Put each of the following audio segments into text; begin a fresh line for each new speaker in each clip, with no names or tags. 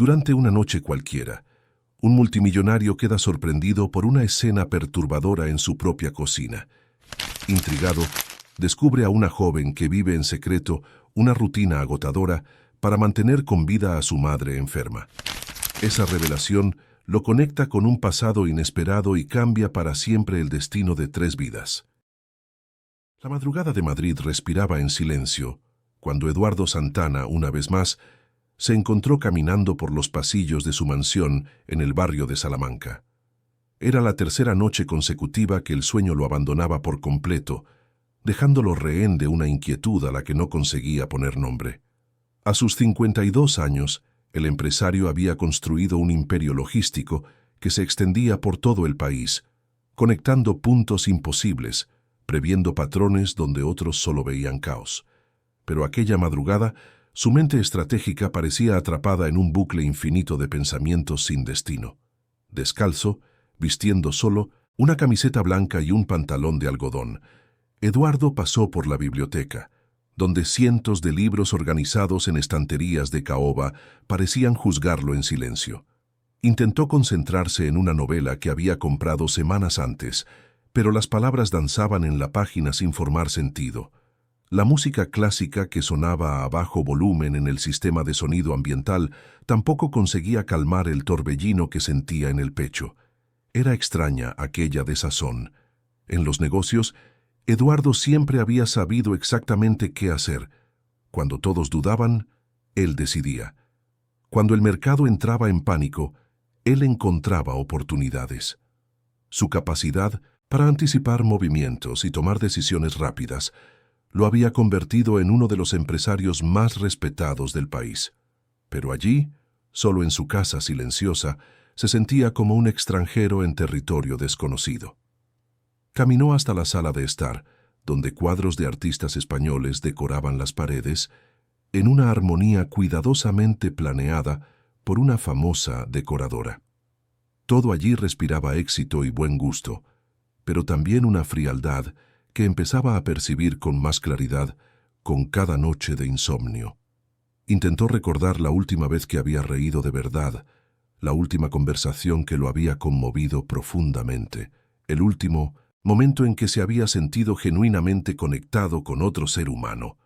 Durante una noche cualquiera, un multimillonario queda sorprendido por una escena perturbadora en su propia cocina. Intrigado, descubre a una joven que vive en secreto una rutina agotadora para mantener con vida a su madre enferma. Esa revelación lo conecta con un pasado inesperado y cambia para siempre el destino de 3 vidas. La madrugada de Madrid respiraba en silencio, cuando Eduardo Santana, una vez más, se encontró caminando por los pasillos de su mansión en el barrio de Salamanca. Era la tercera noche consecutiva que el sueño lo abandonaba por completo, dejándolo rehén de una inquietud a la que no conseguía poner nombre. A sus 52 años, el empresario había construido un imperio logístico que se extendía por todo el país, conectando puntos imposibles, previendo patrones donde otros solo veían caos. Pero aquella madrugada, su mente estratégica parecía atrapada en un bucle infinito de pensamientos sin destino. Descalzo, vistiendo solo una camiseta blanca y un pantalón de algodón, Eduardo pasó por la biblioteca, donde cientos de libros organizados en estanterías de caoba parecían juzgarlo en silencio. Intentó concentrarse en una novela que había comprado semanas antes, pero las palabras danzaban en la página sin formar sentido. La música clásica que sonaba a bajo volumen en el sistema de sonido ambiental tampoco conseguía calmar el torbellino que sentía en el pecho. Era extraña aquella desazón. En los negocios, Eduardo siempre había sabido exactamente qué hacer. Cuando todos dudaban, él decidía. Cuando el mercado entraba en pánico, él encontraba oportunidades. Su capacidad para anticipar movimientos y tomar decisiones rápidas lo había convertido en uno de los empresarios más respetados del país. Pero allí, solo en su casa silenciosa, se sentía como un extranjero en territorio desconocido. Caminó hasta la sala de estar, donde cuadros de artistas españoles decoraban las paredes, en una armonía cuidadosamente planeada por una famosa decoradora. Todo allí respiraba éxito y buen gusto, pero también una frialdad que empezaba a percibir con más claridad con cada noche de insomnio. Intentó recordar la última vez que había reído de verdad, la última conversación que lo había conmovido profundamente, el último momento en que se había sentido genuinamente conectado con otro ser humano.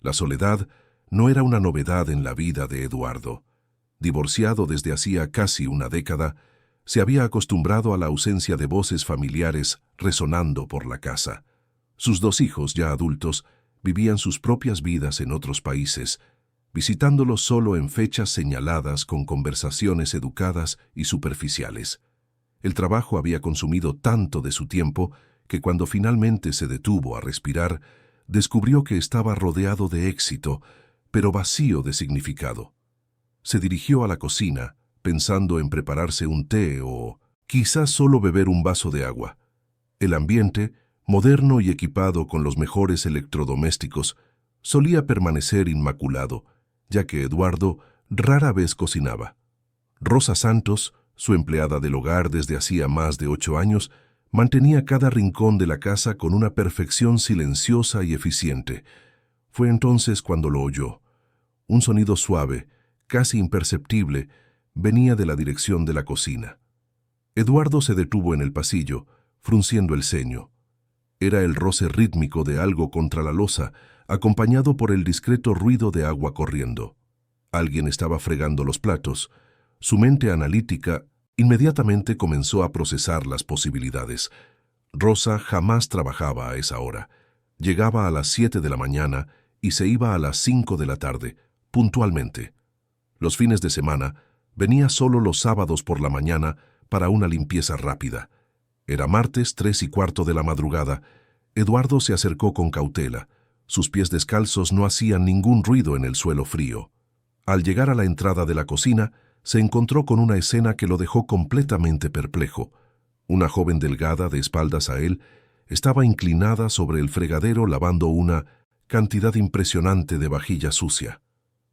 La soledad no era una novedad en la vida de Eduardo. Divorciado desde hacía casi una década, se había acostumbrado a la ausencia de voces familiares resonando por la casa. Sus 2 hijos, ya adultos, vivían sus propias vidas en otros países, visitándolo solo en fechas señaladas con conversaciones educadas y superficiales. El trabajo había consumido tanto de su tiempo que cuando finalmente se detuvo a respirar, descubrió que estaba rodeado de éxito, pero vacío de significado. Se dirigió a la cocina, pensando en prepararse un té o quizás solo beber un vaso de agua. El ambiente, moderno y equipado con los mejores electrodomésticos, solía permanecer inmaculado, ya que Eduardo rara vez cocinaba. Rosa Santos, su empleada del hogar desde hacía más de 8 años, mantenía cada rincón de la casa con una perfección silenciosa y eficiente. Fue entonces cuando lo oyó. Un sonido suave, casi imperceptible, venía de la dirección de la cocina. Eduardo se detuvo en el pasillo, frunciendo el ceño. Era el roce rítmico de algo contra la loza, acompañado por el discreto ruido de agua corriendo. Alguien estaba fregando los platos. Su mente analítica inmediatamente comenzó a procesar las posibilidades. Rosa jamás trabajaba a esa hora. Llegaba a las 7 de la mañana y se iba a las 5 de la tarde, puntualmente. Los fines de semana venía solo los sábados por la mañana para una limpieza rápida. Era martes, 3:15 de la madrugada. Eduardo se acercó con cautela. Sus pies descalzos no hacían ningún ruido en el suelo frío. Al llegar a la entrada de la cocina, se encontró con una escena que lo dejó completamente perplejo. Una joven delgada, de espaldas a él, estaba inclinada sobre el fregadero lavando una cantidad impresionante de vajilla sucia.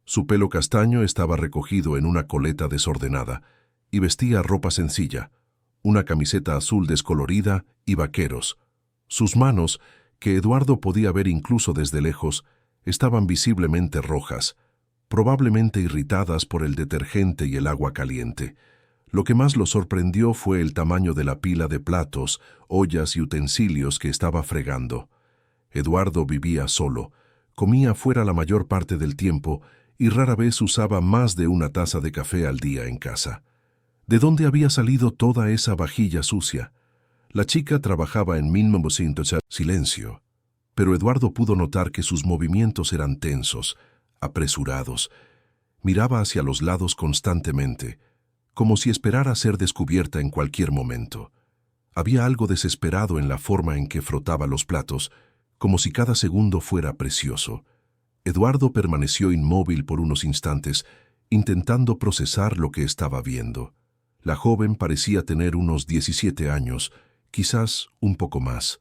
Su pelo castaño estaba recogido en una coleta desordenada y vestía ropa sencilla, una camiseta azul descolorida y vaqueros. Sus manos, que Eduardo podía ver incluso desde lejos, estaban visiblemente rojas. probablemente irritadas por el detergente y el agua caliente. Lo que más lo sorprendió fue el tamaño de la pila de platos, ollas y utensilios que estaba fregando. Eduardo vivía solo, comía fuera la mayor parte del tiempo y rara vez usaba más de una taza de café al día en casa. ¿De dónde había salido toda esa vajilla sucia? La chica trabajaba en 1900. Silencio. Pero Eduardo pudo notar que sus movimientos eran tensos, apresurados. Miraba hacia los lados constantemente, como si esperara ser descubierta en cualquier momento. Había algo desesperado en la forma en que frotaba los platos, como si cada segundo fuera precioso. Eduardo permaneció inmóvil por unos instantes, intentando procesar lo que estaba viendo. La joven parecía tener unos 17 años, quizás un poco más.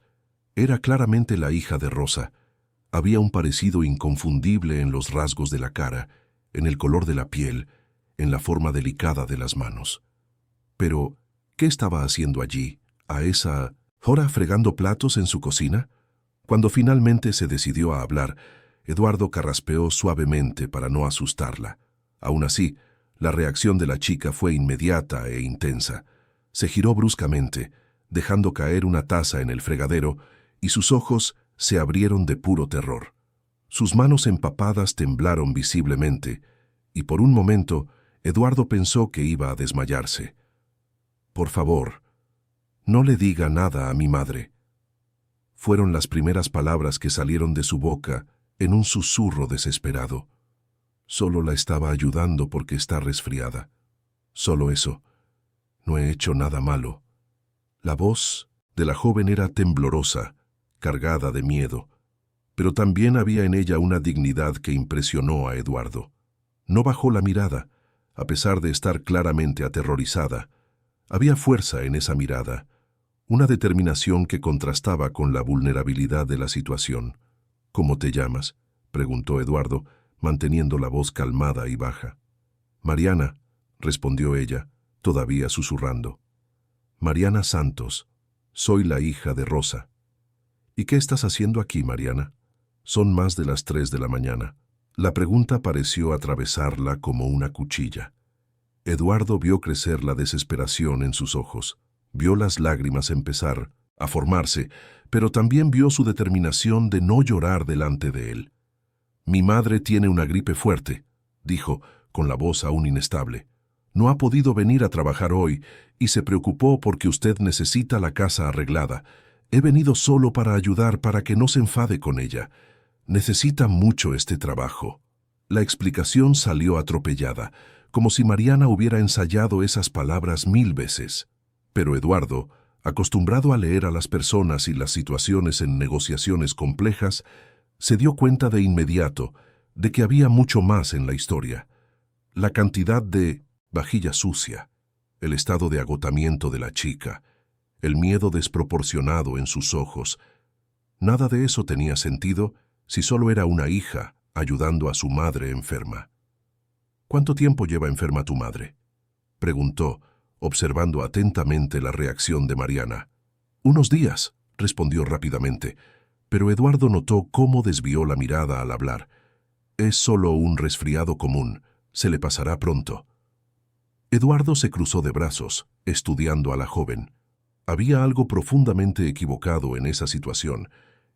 Era claramente la hija de Rosa. Había un parecido inconfundible en los rasgos de la cara, en el color de la piel, en la forma delicada de las manos. Pero, ¿qué estaba haciendo allí, a esa hora, fregando platos en su cocina? Cuando finalmente se decidió a hablar, Eduardo carraspeó suavemente para no asustarla. Aún así, la reacción de la chica fue inmediata e intensa. Se giró bruscamente, dejando caer una taza en el fregadero, y sus ojos se abrieron de puro terror. Sus manos empapadas temblaron visiblemente, y por un momento Eduardo pensó que iba a desmayarse. «Por favor, no le diga nada a mi madre», fueron las primeras palabras que salieron de su boca en un susurro desesperado. Solo la estaba ayudando porque está resfriada. Solo eso. No he hecho nada malo. La voz de la joven era temblorosa, cargada de miedo, pero también había en ella una dignidad que impresionó a Eduardo. No bajó la mirada, a pesar de estar claramente aterrorizada. Había fuerza en esa mirada, una determinación que contrastaba con la vulnerabilidad de la situación. «¿Cómo te llamas?», preguntó Eduardo, manteniendo la voz calmada y baja. «Mariana», respondió ella, todavía susurrando. «Mariana Santos. Soy la hija de Rosa». «¿Y qué estás haciendo aquí, Mariana? Son más de las 3 de la mañana». La pregunta pareció atravesarla como una cuchilla. Eduardo vio crecer la desesperación en sus ojos, vio las lágrimas empezar a formarse, pero también vio su determinación de no llorar delante de él. «Mi madre tiene una gripe fuerte», dijo, con la voz aún inestable. «No ha podido venir a trabajar hoy y se preocupó porque usted necesita la casa arreglada. He venido solo para ayudar para que no se enfade con ella. Necesita mucho este trabajo». La explicación salió atropellada, como si Mariana hubiera ensayado esas palabras 1000 veces. Pero Eduardo, acostumbrado a leer a las personas y las situaciones en negociaciones complejas, se dio cuenta de inmediato de que había mucho más en la historia. La cantidad de vajilla sucia, el estado de agotamiento de la chica, el miedo desproporcionado en sus ojos. Nada de eso tenía sentido si solo era una hija ayudando a su madre enferma. «¿Cuánto tiempo lleva enferma tu madre?», preguntó, observando atentamente la reacción de Mariana. «Unos días», respondió rápidamente, pero Eduardo notó cómo desvió la mirada al hablar. «Es solo un resfriado común, se le pasará pronto». Eduardo se cruzó de brazos, estudiando a la joven. Había algo profundamente equivocado en esa situación,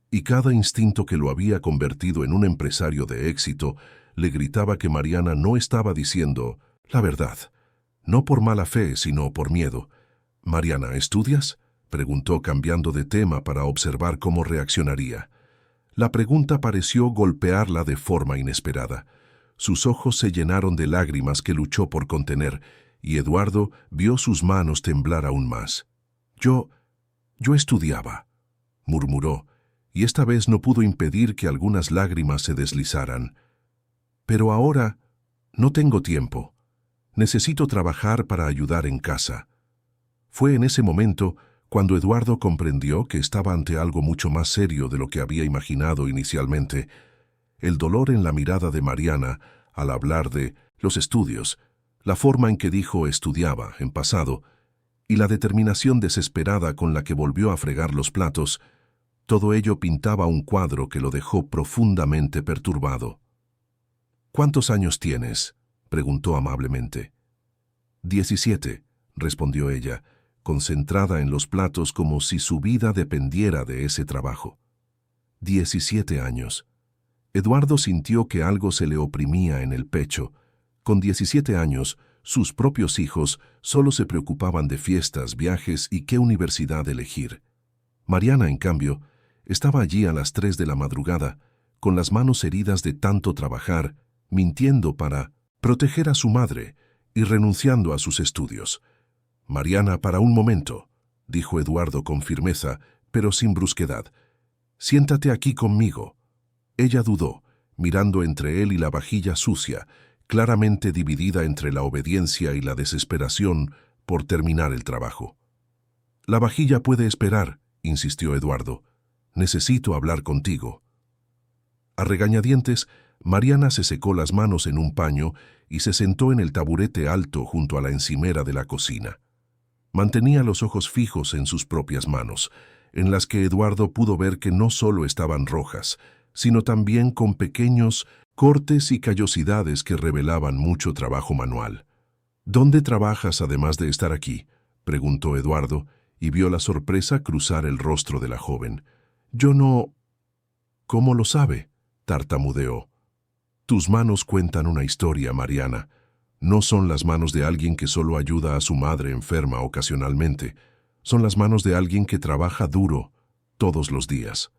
y cada instinto que lo había convertido en un empresario de éxito le gritaba que Mariana no estaba diciendo la verdad, no por mala fe, sino por miedo. «Mariana, ¿estudias?», preguntó cambiando de tema para observar cómo reaccionaría. La pregunta pareció golpearla de forma inesperada. Sus ojos se llenaron de lágrimas que luchó por contener, y Eduardo vio sus manos temblar aún más. Yo estudiaba», murmuró, y esta vez no pudo impedir que algunas lágrimas se deslizaran. «Pero ahora no tengo tiempo. Necesito trabajar para ayudar en casa». Fue en ese momento cuando Eduardo comprendió que estaba ante algo mucho más serio de lo que había imaginado inicialmente. El dolor en la mirada de Mariana al hablar de los estudios, la forma en que dijo estudiaba en pasado, y la determinación desesperada con la que volvió a fregar los platos, todo ello pintaba un cuadro que lo dejó profundamente perturbado. «¿Cuántos años tienes?», preguntó amablemente. 17, respondió ella, concentrada en los platos como si su vida dependiera de ese trabajo. 17 años. Eduardo sintió que algo se le oprimía en el pecho. Con 17 años, sus propios hijos solo se preocupaban de fiestas, viajes y qué universidad elegir. Mariana, en cambio, estaba allí a las 3 de la madrugada, con las manos heridas de tanto trabajar, mintiendo para proteger a su madre y renunciando a sus estudios. «Mariana, para un momento», dijo Eduardo con firmeza, pero sin brusquedad. «Siéntate aquí conmigo». Ella dudó, mirando entre él y la vajilla sucia, claramente dividida entre la obediencia y la desesperación por terminar el trabajo. «La vajilla puede esperar», insistió Eduardo. «Necesito hablar contigo». A regañadientes, Mariana se secó las manos en un paño y se sentó en el taburete alto junto a la encimera de la cocina. Mantenía los ojos fijos en sus propias manos, en las que Eduardo pudo ver que no solo estaban rojas, sino también con pequeños cortes y callosidades que revelaban mucho trabajo manual. «¿Dónde trabajas además de estar aquí?», preguntó Eduardo, y vio la sorpresa cruzar el rostro de la joven. «Yo no...». «¿Cómo lo sabe?», tartamudeó. «Tus manos cuentan una historia, Mariana. No son las manos de alguien que solo ayuda a su madre enferma ocasionalmente. Son las manos de alguien que trabaja duro todos los días».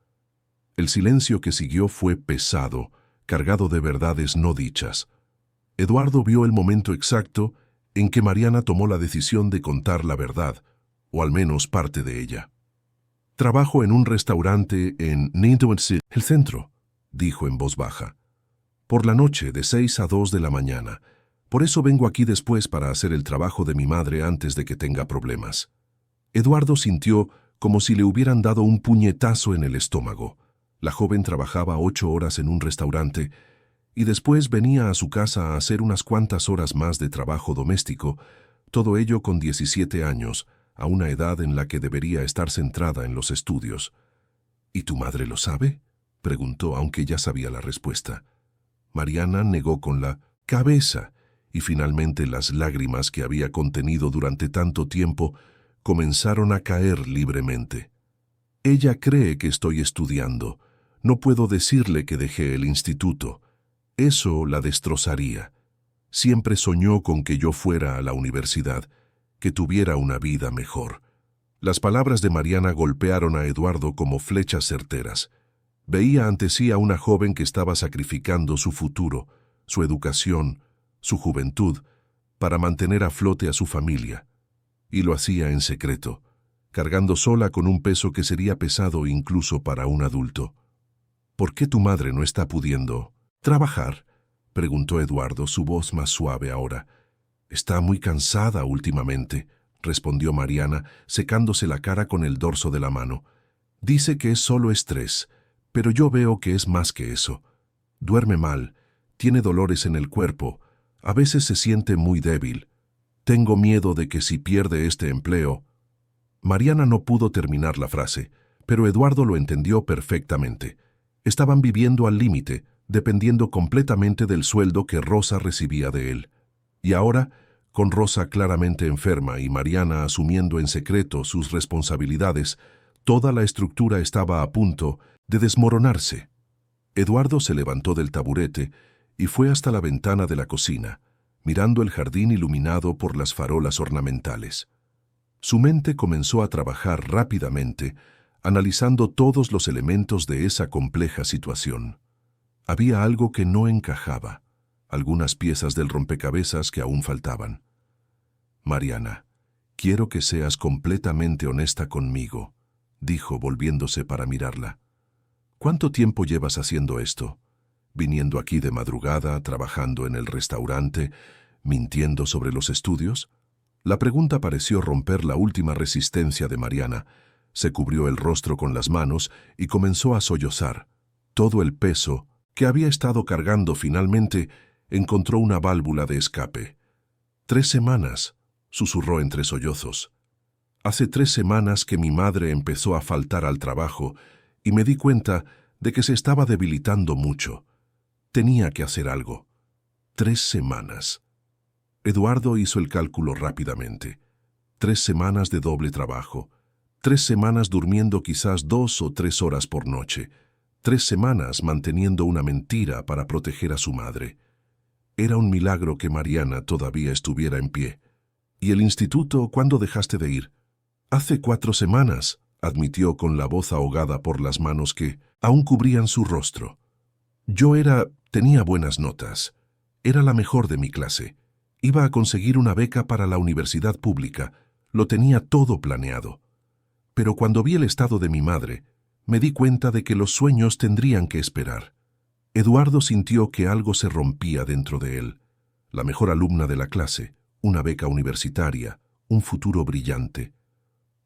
El silencio que siguió fue pesado, cargado de verdades no dichas. Eduardo vio el momento exacto en que Mariana tomó la decisión de contar la verdad, o al menos parte de ella. «Trabajo en un restaurante en Nintowensee, el centro», dijo en voz baja. «Por la noche, de 6 a 2 de la mañana. Por eso vengo aquí después para hacer el trabajo de mi madre antes de que tenga problemas». Eduardo sintió como si le hubieran dado un puñetazo en el estómago. La joven trabajaba 8 horas en un restaurante y después venía a su casa a hacer unas cuantas horas más de trabajo doméstico, todo ello con 17 años, a una edad en la que debería estar centrada en los estudios. «¿Y tu madre lo sabe?», preguntó, aunque ya sabía la respuesta. Mariana negó con la cabeza y finalmente las lágrimas que había contenido durante tanto tiempo comenzaron a caer libremente. «Ella cree que estoy estudiando. No puedo decirle que dejé el instituto. Eso la destrozaría. Siempre soñó con que yo fuera a la universidad, que tuviera una vida mejor». Las palabras de Mariana golpearon a Eduardo como flechas certeras. Veía ante sí a una joven que estaba sacrificando su futuro, su educación, su juventud, para mantener a flote a su familia. Y lo hacía en secreto, cargando sola con un peso que sería pesado incluso para un adulto. «¿Por qué tu madre no está pudiendo trabajar?», preguntó Eduardo, su voz más suave ahora. «Está muy cansada últimamente», respondió Mariana, secándose la cara con el dorso de la mano. «Dice que es solo estrés, pero yo veo que es más que eso. Duerme mal, tiene dolores en el cuerpo, a veces se siente muy débil. Tengo miedo de que si pierde este empleo...». Mariana no pudo terminar la frase, pero Eduardo lo entendió perfectamente. Estaban viviendo al límite, dependiendo completamente del sueldo que Rosa recibía de él. Y ahora, con Rosa claramente enferma y Mariana asumiendo en secreto sus responsabilidades, toda la estructura estaba a punto de desmoronarse. Eduardo se levantó del taburete y fue hasta la ventana de la cocina, mirando el jardín iluminado por las farolas ornamentales. Su mente comenzó a trabajar rápidamente, analizando todos los elementos de esa compleja situación. Había algo que no encajaba, algunas piezas del rompecabezas que aún faltaban. «Mariana, quiero que seas completamente honesta conmigo», dijo volviéndose para mirarla. «¿Cuánto tiempo llevas haciendo esto? ¿Viniendo aquí de madrugada, trabajando en el restaurante, mintiendo sobre los estudios?» La pregunta pareció romper la última resistencia de Mariana. Se cubrió el rostro con las manos y comenzó a sollozar. Todo el peso que había estado cargando finalmente encontró una válvula de escape. 3 semanas, susurró entre sollozos. Hace 3 semanas que mi madre empezó a faltar al trabajo y me di cuenta de que se estaba debilitando mucho. Tenía que hacer algo. 3 semanas. Eduardo hizo el cálculo rápidamente. 3 semanas de doble trabajo. 3 semanas durmiendo quizás 2 o 3 horas por noche. 3 semanas manteniendo una mentira para proteger a su madre. Era un milagro que Mariana todavía estuviera en pie. ¿Y el instituto cuándo dejaste de ir? Hace 4 semanas, admitió con la voz ahogada por las manos que aún cubrían su rostro. Tenía buenas notas. Era la mejor de mi clase. Iba a conseguir una beca para la universidad pública. Lo tenía todo planeado. Pero cuando vi el estado de mi madre, me di cuenta de que los sueños tendrían que esperar. Eduardo sintió que algo se rompía dentro de él. La mejor alumna de la clase, una beca universitaria, un futuro brillante.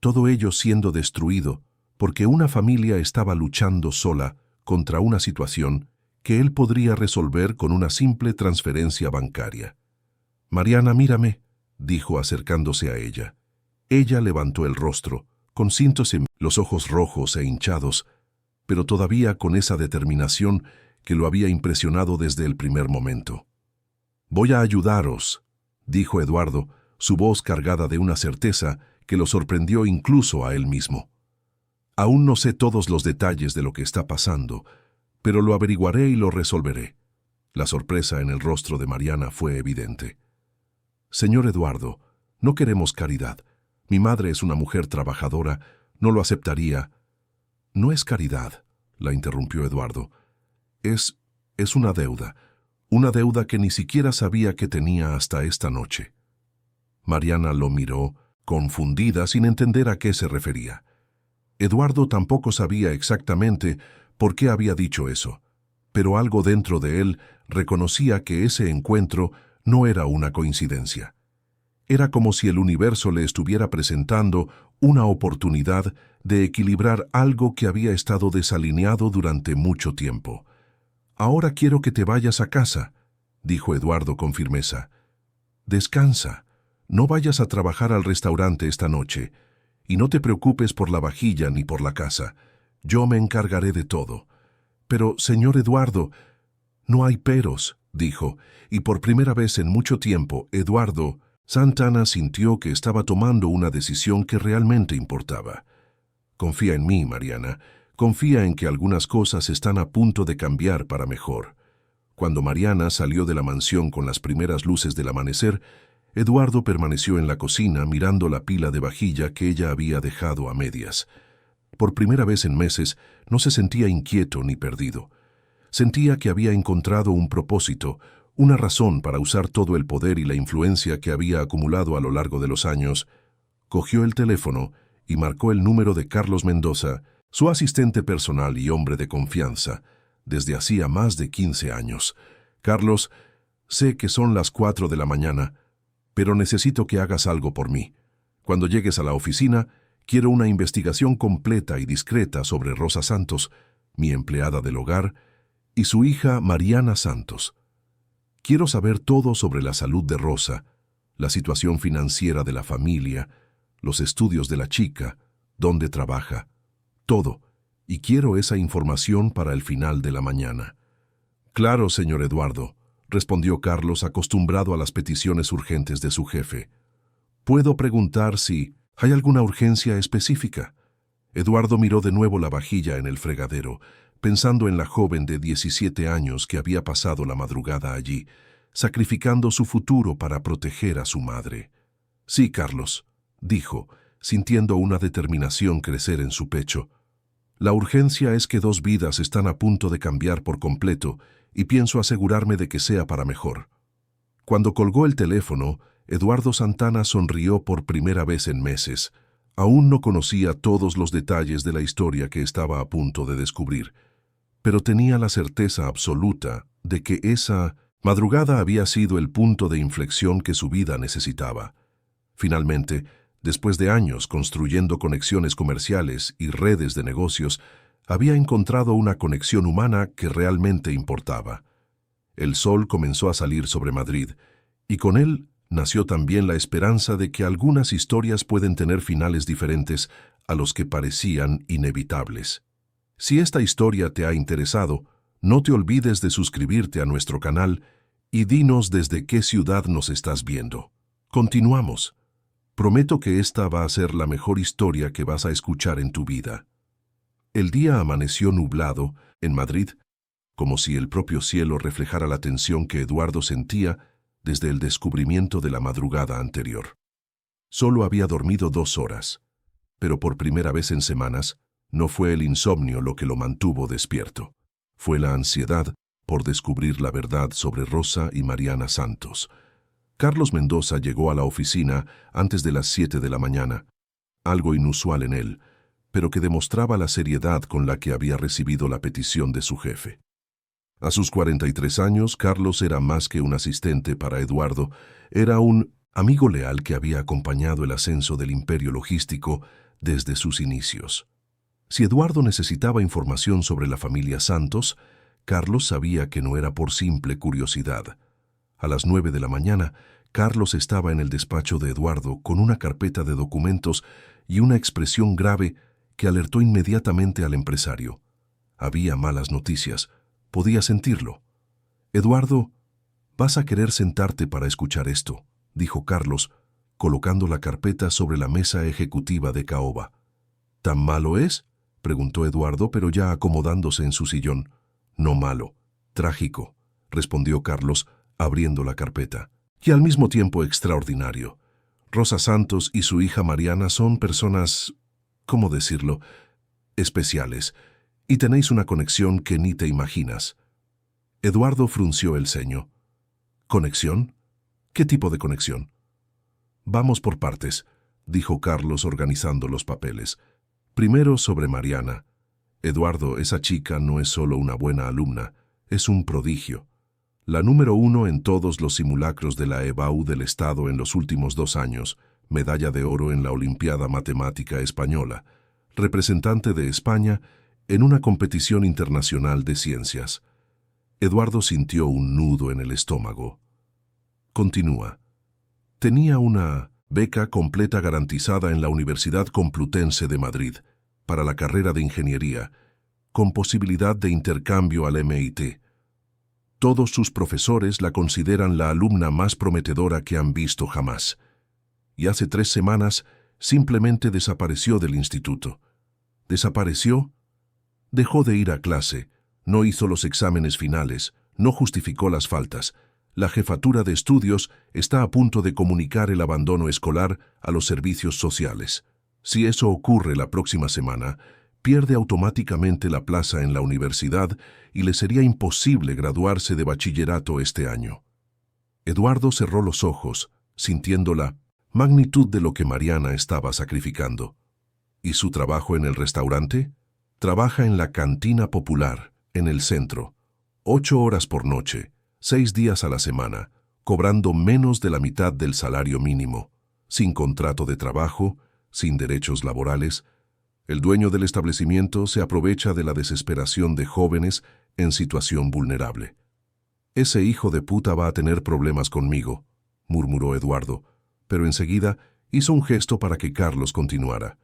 Todo ello siendo destruido porque una familia estaba luchando sola contra una situación que él podría resolver con una simple transferencia bancaria. «Mariana, mírame», dijo acercándose a ella. Ella levantó el rostro, con síntomas, los ojos rojos e hinchados, pero todavía con esa determinación que lo había impresionado desde el primer momento. «Voy a ayudaros», dijo Eduardo, su voz cargada de una certeza que lo sorprendió incluso a él mismo. «Aún no sé todos los detalles de lo que está pasando, pero lo averiguaré y lo resolveré». La sorpresa en el rostro de Mariana fue evidente. «Señor Eduardo, no queremos caridad. Mi madre es una mujer trabajadora, no lo aceptaría». «No es caridad», la interrumpió Eduardo. Es una deuda que ni siquiera sabía que tenía hasta esta noche». Mariana lo miró, confundida, sin entender a qué se refería. Eduardo tampoco sabía exactamente por qué había dicho eso, pero algo dentro de él reconocía que ese encuentro no era una coincidencia. Era como si el universo le estuviera presentando una oportunidad de equilibrar algo que había estado desalineado durante mucho tiempo. «Ahora quiero que te vayas a casa», dijo Eduardo con firmeza. «Descansa. No vayas a trabajar al restaurante esta noche. Y no te preocupes por la vajilla ni por la casa. Yo me encargaré de todo». «Pero, señor Eduardo». «No hay peros», dijo, y por primera vez en mucho tiempo, Eduardo Santana sintió que estaba tomando una decisión que realmente importaba. «Confía en mí, Mariana. Confía en que algunas cosas están a punto de cambiar para mejor». Cuando Mariana salió de la mansión con las primeras luces del amanecer, Eduardo permaneció en la cocina mirando la pila de vajilla que ella había dejado a medias. Por primera vez en meses no se sentía inquieto ni perdido. Sentía que había encontrado un propósito, una razón para usar todo el poder y la influencia que había acumulado a lo largo de los años. Cogió el teléfono y marcó el número de Carlos Mendoza, su asistente personal y hombre de confianza, desde hacía más de 15 años. «Carlos, sé que son las 4 de la mañana, pero necesito que hagas algo por mí. Cuando llegues a la oficina, quiero una investigación completa y discreta sobre Rosa Santos, mi empleada del hogar, y su hija Mariana Santos. Quiero saber todo sobre la salud de Rosa, la situación financiera de la familia, los estudios de la chica, dónde trabaja, todo, y quiero esa información para el final de la mañana». «Claro, señor Eduardo», respondió Carlos, acostumbrado a las peticiones urgentes de su jefe. «¿Puedo preguntar si hay alguna urgencia específica?» Eduardo miró de nuevo la vajilla en el fregadero, pensando en la joven de 17 años que había pasado la madrugada allí, sacrificando su futuro para proteger a su madre. «Sí, Carlos», dijo, sintiendo una determinación crecer en su pecho. «La urgencia es que 2 vidas están a punto de cambiar por completo y pienso asegurarme de que sea para mejor». Cuando colgó el teléfono, Eduardo Santana sonrió por primera vez en meses. Aún no conocía todos los detalles de la historia que estaba a punto de descubrir, pero tenía la certeza absoluta de que esa madrugada había sido el punto de inflexión que su vida necesitaba. Finalmente, después de años construyendo conexiones comerciales y redes de negocios, había encontrado una conexión humana que realmente importaba. El sol comenzó a salir sobre Madrid, y con él nació también la esperanza de que algunas historias pueden tener finales diferentes a los que parecían inevitables. Si esta historia te ha interesado, no te olvides de suscribirte a nuestro canal Y dinos desde qué ciudad nos estás viendo. Continuamos. Prometo que esta va a ser la mejor historia que vas a escuchar en tu vida. El día amaneció nublado en Madrid, como si el propio cielo reflejara la tensión que Eduardo sentía desde el descubrimiento de la madrugada anterior. Solo había dormido 2 horas, pero por primera vez en semanas no fue el insomnio lo que lo mantuvo despierto. Fue la ansiedad por descubrir la verdad sobre Rosa y Mariana Santos. Carlos Mendoza llegó a la oficina antes de las 7 de la mañana, algo inusual en él, pero que demostraba la seriedad con la que había recibido la petición de su jefe. A sus 43 años, Carlos era más que un asistente para Eduardo, era un amigo leal que había acompañado el ascenso del imperio logístico desde sus inicios. Si Eduardo necesitaba información sobre la familia Santos, Carlos sabía que no era por simple curiosidad. A las 9 de la mañana, Carlos estaba en el despacho de Eduardo con una carpeta de documentos y una expresión grave que alertó inmediatamente al empresario. Había malas noticias. Podía sentirlo. «Eduardo, vas a querer sentarte para escuchar esto», dijo Carlos, colocando la carpeta sobre la mesa ejecutiva de caoba. «¿Tan malo es?», preguntó Eduardo, pero ya acomodándose en su sillón. «No malo, trágico», respondió Carlos, abriendo la carpeta. «Y al mismo tiempo extraordinario. Rosa Santos y su hija Mariana son personas, ¿cómo decirlo?, especiales, y tenéis una conexión que ni te imaginas». Eduardo frunció el ceño. «¿Conexión? ¿Qué tipo de conexión?» «Vamos por partes», dijo Carlos organizando los papeles. «Primero sobre Mariana. Eduardo, esa chica no es solo una buena alumna, es un prodigio. La número 1 en todos los simulacros de la EBAU del Estado en los últimos 2 años, medalla de oro en la Olimpiada Matemática Española, representante de España en una competición internacional de ciencias». Eduardo sintió un nudo en el estómago. Continúa. «Tenía una beca completa garantizada en la Universidad Complutense de Madrid para la carrera de ingeniería, con posibilidad de intercambio al MIT. Todos sus profesores la consideran la alumna más prometedora que han visto jamás. Y hace 3 semanas simplemente desapareció del instituto. Desapareció, dejó de ir a clase, no hizo los exámenes finales, no justificó las faltas. La jefatura de estudios está a punto de comunicar el abandono escolar a los servicios sociales. Si eso ocurre la próxima semana, pierde automáticamente la plaza en la universidad y le sería imposible graduarse de bachillerato este año». Eduardo cerró los ojos, sintiendo la magnitud de lo que Mariana estaba sacrificando. ¿Y su trabajo en el restaurante? Trabaja en la cantina popular, en el centro, 8 horas por noche, 6 días a la semana, cobrando menos de la mitad del salario mínimo, sin contrato de trabajo, sin derechos laborales. El dueño del establecimiento se aprovecha de la desesperación de jóvenes en situación vulnerable. «Ese hijo de puta va a tener problemas conmigo», murmuró Eduardo, pero enseguida hizo un gesto para que Carlos continuara.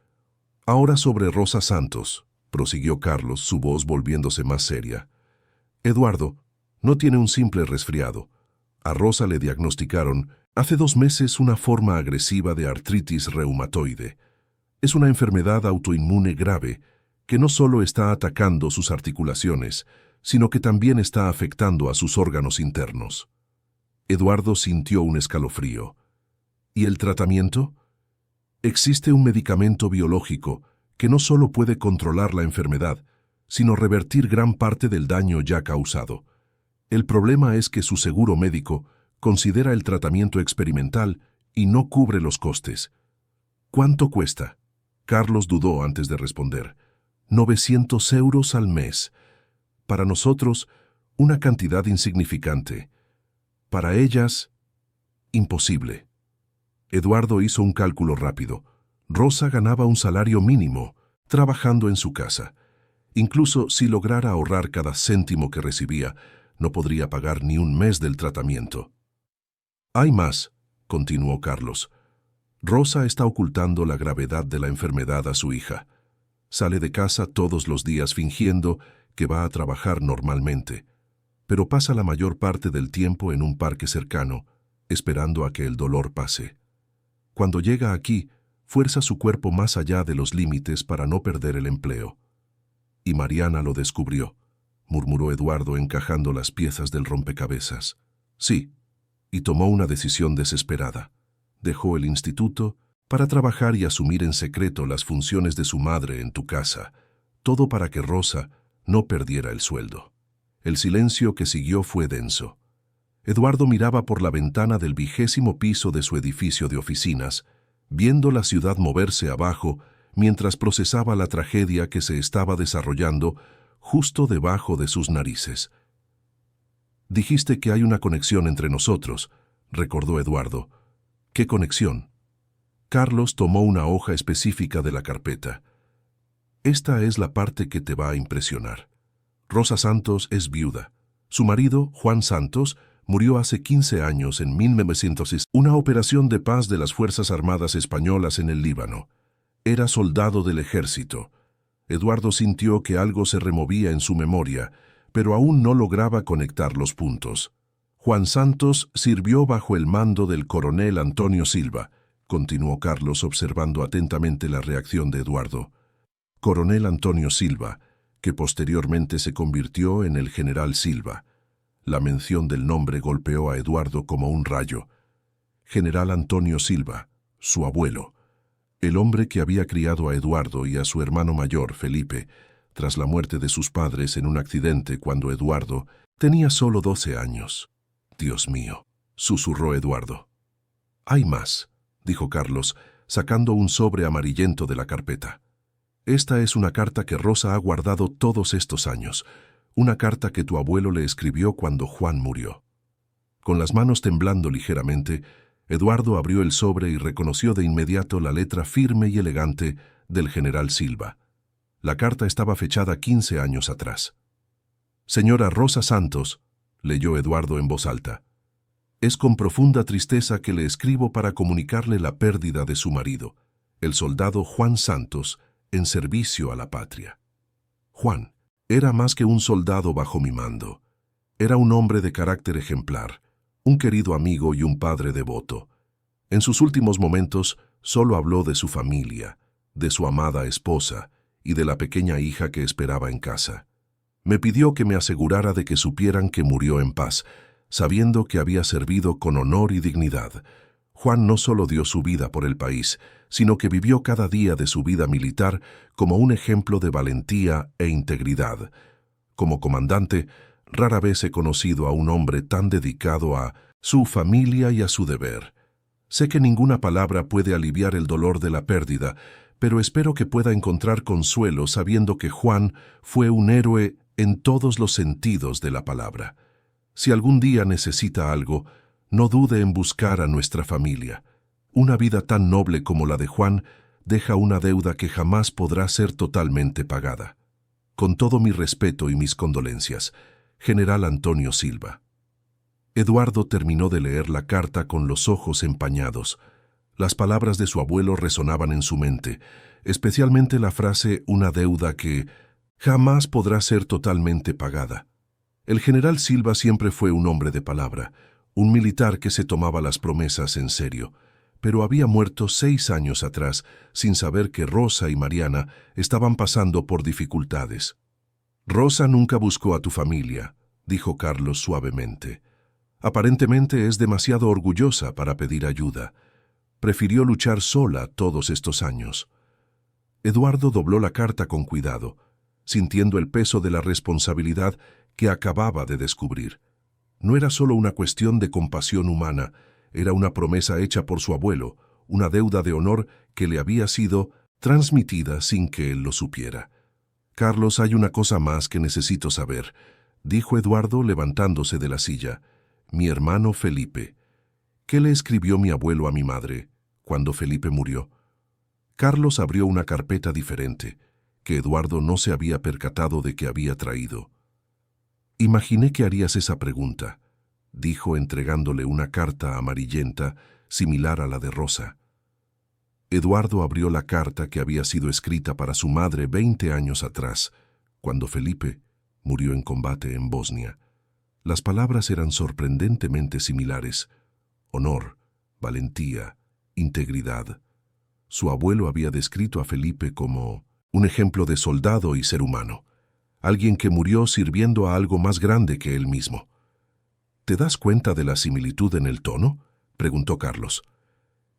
«Ahora sobre Rosa Santos», prosiguió Carlos, su voz volviéndose más seria. «Eduardo, no tiene un simple resfriado. A Rosa le diagnosticaron hace 2 meses una forma agresiva de artritis reumatoide. Es una enfermedad autoinmune grave que no solo está atacando sus articulaciones, sino que también está afectando a sus órganos internos». Eduardo sintió un escalofrío. «¿Y el tratamiento?» «Existe un medicamento biológico que no solo puede controlar la enfermedad, sino revertir gran parte del daño ya causado. El problema es que su seguro médico considera el tratamiento experimental y no cubre los costes». «¿Cuánto cuesta?». Carlos dudó antes de responder. 900 euros al mes. Para nosotros, una cantidad insignificante. Para ellas, imposible. Eduardo hizo un cálculo rápido. Rosa ganaba un salario mínimo, trabajando en su casa. Incluso si lograra ahorrar cada céntimo que recibía, no podría pagar ni un mes del tratamiento. «Hay más», continuó Carlos. «Rosa está ocultando la gravedad de la enfermedad a su hija. Sale de casa todos los días fingiendo que va a trabajar normalmente. pero pasa la mayor parte del tiempo en un parque cercano, esperando a que el dolor pase. Cuando llega aquí, fuerza su cuerpo más allá de los límites para no perder el empleo. Y Mariana lo descubrió, murmuró Eduardo encajando las piezas del rompecabezas. Sí, y tomó una decisión desesperada. Dejó el instituto para trabajar y asumir en secreto las funciones de su madre en tu casa, todo para que Rosa no perdiera el sueldo. El silencio que siguió fue denso. Eduardo miraba por la ventana del 20º piso de su edificio de oficinas, viendo la ciudad moverse abajo mientras procesaba la tragedia que se estaba desarrollando justo debajo de sus narices. «Dijiste que hay una conexión entre nosotros», recordó Eduardo. «¿Qué conexión?» Carlos tomó una hoja específica de la carpeta. «Esta es la parte que te va a impresionar. Rosa Santos es viuda. Su marido, Juan Santos, murió hace 15 años en 1906, una operación de paz de las Fuerzas Armadas Españolas en el Líbano. Era soldado del ejército». Eduardo sintió que algo se removía en su memoria, pero aún no lograba conectar los puntos. Juan Santos sirvió bajo el mando del coronel Antonio Silva, continuó Carlos observando atentamente la reacción de Eduardo. Coronel Antonio Silva, que posteriormente se convirtió en el general Silva. La mención del nombre golpeó a Eduardo como un rayo. General Antonio Silva, su abuelo, el hombre que había criado a Eduardo y a su hermano mayor, Felipe, tras la muerte de sus padres en un accidente cuando Eduardo tenía solo 12 años. «Dios mío», susurró Eduardo. «Hay más», dijo Carlos, sacando un sobre amarillento de la carpeta. «Esta es una carta que Rosa ha guardado todos estos años, una carta que tu abuelo le escribió cuando Juan murió». Con las manos temblando ligeramente, Eduardo abrió el sobre y reconoció de inmediato la letra firme y elegante del general Silva. La carta estaba fechada 15 años atrás. «Señora Rosa Santos», leyó Eduardo en voz alta, «es con profunda tristeza que le escribo para comunicarle la pérdida de su marido, el soldado Juan Santos, en servicio a la patria. Juan era más que un soldado bajo mi mando. Era un hombre de carácter ejemplar, un querido amigo y un padre devoto. En sus últimos momentos solo habló de su familia, de su amada esposa y de la pequeña hija que esperaba en casa. Me pidió que me asegurara de que supieran que murió en paz, sabiendo que había servido con honor y dignidad. Juan no solo dio su vida por el país, sino que vivió cada día de su vida militar como un ejemplo de valentía e integridad. Como comandante, rara vez he conocido a un hombre tan dedicado a su familia y a su deber. Sé que ninguna palabra puede aliviar el dolor de la pérdida, pero espero que pueda encontrar consuelo sabiendo que Juan fue un héroe en todos los sentidos de la palabra. Si algún día necesita algo, no dude en buscar a nuestra familia. Una vida tan noble como la de Juan deja una deuda que jamás podrá ser totalmente pagada. Con todo mi respeto y mis condolencias, General Antonio Silva». Eduardo terminó de leer la carta con los ojos empañados. Las palabras de su abuelo resonaban en su mente, especialmente la frase «una deuda que jamás podrá ser totalmente pagada». El general Silva siempre fue un hombre de palabra, un militar que se tomaba las promesas en serio, pero había muerto 6 años atrás sin saber que Rosa y Mariana estaban pasando por dificultades. «Rosa nunca buscó a tu familia», dijo Carlos suavemente. «Aparentemente es demasiado orgullosa para pedir ayuda. Prefirió luchar sola todos estos años». Eduardo dobló la carta con cuidado, sintiendo el peso de la responsabilidad que acababa de descubrir. No era solo una cuestión de compasión humana, era una promesa hecha por su abuelo, una deuda de honor que le había sido transmitida sin que él lo supiera. «Carlos, hay una cosa más que necesito saber», dijo Eduardo levantándose de la silla. «Mi hermano Felipe. ¿Qué le escribió mi abuelo a mi madre cuando Felipe murió?» Carlos abrió una carpeta diferente, que Eduardo no se había percatado de que había traído. «Imaginé que harías esa pregunta», dijo entregándole una carta amarillenta similar a la de Rosa. Eduardo abrió la carta que había sido escrita para su madre 20 años atrás, cuando Felipe murió en combate en Bosnia. Las palabras eran sorprendentemente similares: honor, valentía, integridad. Su abuelo había descrito a Felipe como un ejemplo de soldado y ser humano, alguien que murió sirviendo a algo más grande que él mismo. ¿Te das cuenta de la similitud en el tono?, preguntó Carlos.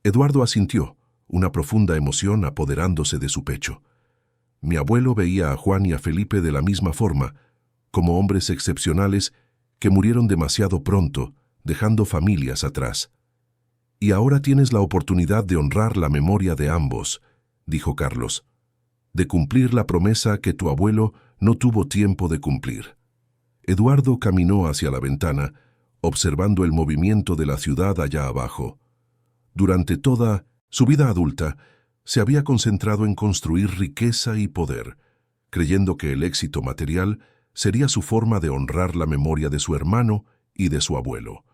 Eduardo asintió, una profunda emoción apoderándose de su pecho. Mi abuelo veía a Juan y a Felipe de la misma forma, como hombres excepcionales que murieron demasiado pronto, dejando familias atrás. Y ahora tienes la oportunidad de honrar la memoria de ambos, dijo Carlos, de cumplir la promesa que tu abuelo no tuvo tiempo de cumplir. Eduardo caminó hacia la ventana, observando el movimiento de la ciudad allá abajo. Durante toda su vida adulta, se había concentrado en construir riqueza y poder, creyendo que el éxito material sería su forma de honrar la memoria de su hermano y de su abuelo.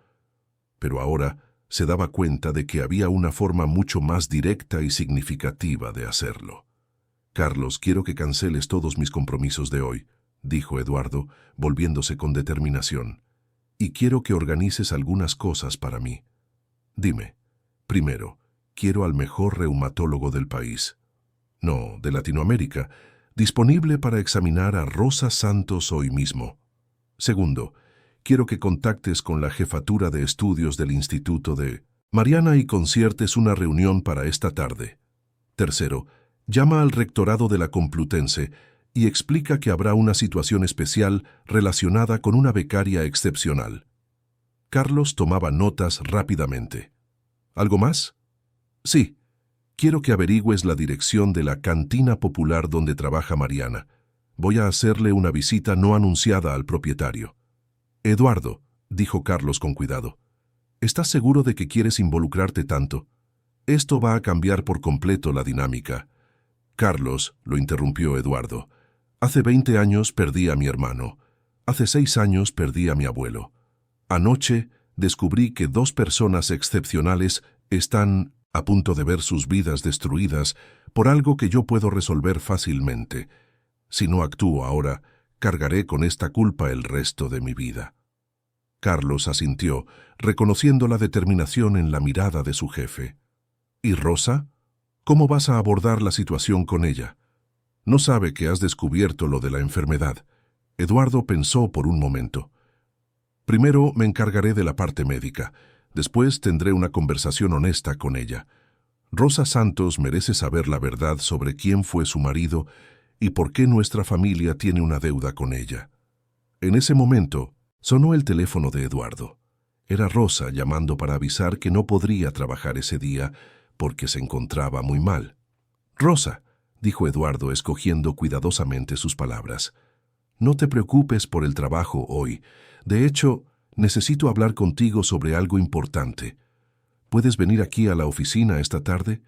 Pero ahora se daba cuenta de que había una forma mucho más directa y significativa de hacerlo. «Carlos, quiero que canceles todos mis compromisos de hoy», dijo Eduardo, volviéndose con determinación. «Y quiero que organices algunas cosas para mí. Dime, primero, quiero al mejor reumatólogo del país. No, de Latinoamérica, disponible para examinar a Rosa Santos hoy mismo. Segundo, quiero que contactes con la jefatura de estudios del Instituto de Mariana y conciertes una reunión para esta tarde. Tercero, llama al rectorado de la Complutense y explica que habrá una situación especial relacionada con una becaria excepcional». Carlos tomaba notas rápidamente. «¿Algo más?» «Sí. Quiero que averigües la dirección de la cantina popular donde trabaja Mariana. Voy a hacerle una visita no anunciada al propietario». «Eduardo», dijo Carlos con cuidado, «¿estás seguro de que quieres involucrarte tanto? Esto va a cambiar por completo la dinámica». «Carlos», lo interrumpió Eduardo, «hace 20 años perdí a mi hermano. Hace 6 años perdí a mi abuelo. Anoche descubrí que 2 personas excepcionales están a punto de ver sus vidas destruidas por algo que yo puedo resolver fácilmente. Si no actúo ahora, cargaré con esta culpa el resto de mi vida». Carlos asintió, reconociendo la determinación en la mirada de su jefe. «¿Y Rosa? ¿Cómo vas a abordar la situación con ella? No sabe que has descubierto lo de la enfermedad». Eduardo pensó por un momento. «Primero me encargaré de la parte médica. Después tendré una conversación honesta con ella. Rosa Santos merece saber la verdad sobre quién fue su marido y por qué nuestra familia tiene una deuda con ella». En ese momento, sonó el teléfono de Eduardo. Era Rosa llamando para avisar que no podría trabajar ese día porque se encontraba muy mal. «Rosa», dijo Eduardo escogiendo cuidadosamente sus palabras, «no te preocupes por el trabajo hoy. De hecho, necesito hablar contigo sobre algo importante. ¿Puedes venir aquí a la oficina esta tarde?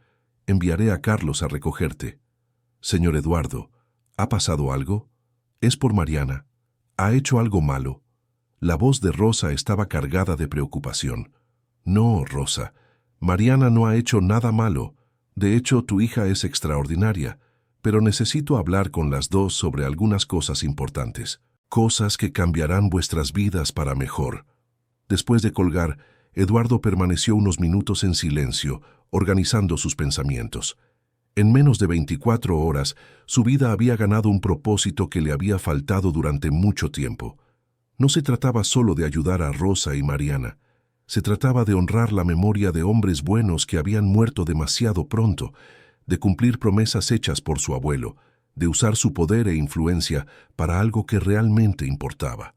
Enviaré a Carlos a recogerte». «Señor Eduardo, ¿ha pasado algo? Es por Mariana. ¿Ha hecho algo malo?». La voz de Rosa estaba cargada de preocupación. «No, Rosa, Mariana no ha hecho nada malo. De hecho, tu hija es extraordinaria, pero necesito hablar con las dos sobre algunas cosas importantes, cosas que cambiarán vuestras vidas para mejor». Después de colgar, Eduardo permaneció unos minutos en silencio, organizando sus pensamientos. En menos de 24 horas, su vida había ganado un propósito que le había faltado durante mucho tiempo. No se trataba solo de ayudar a Rosa y Mariana. Se trataba de honrar la memoria de hombres buenos que habían muerto demasiado pronto, de cumplir promesas hechas por su abuelo, de usar su poder e influencia para algo que realmente importaba.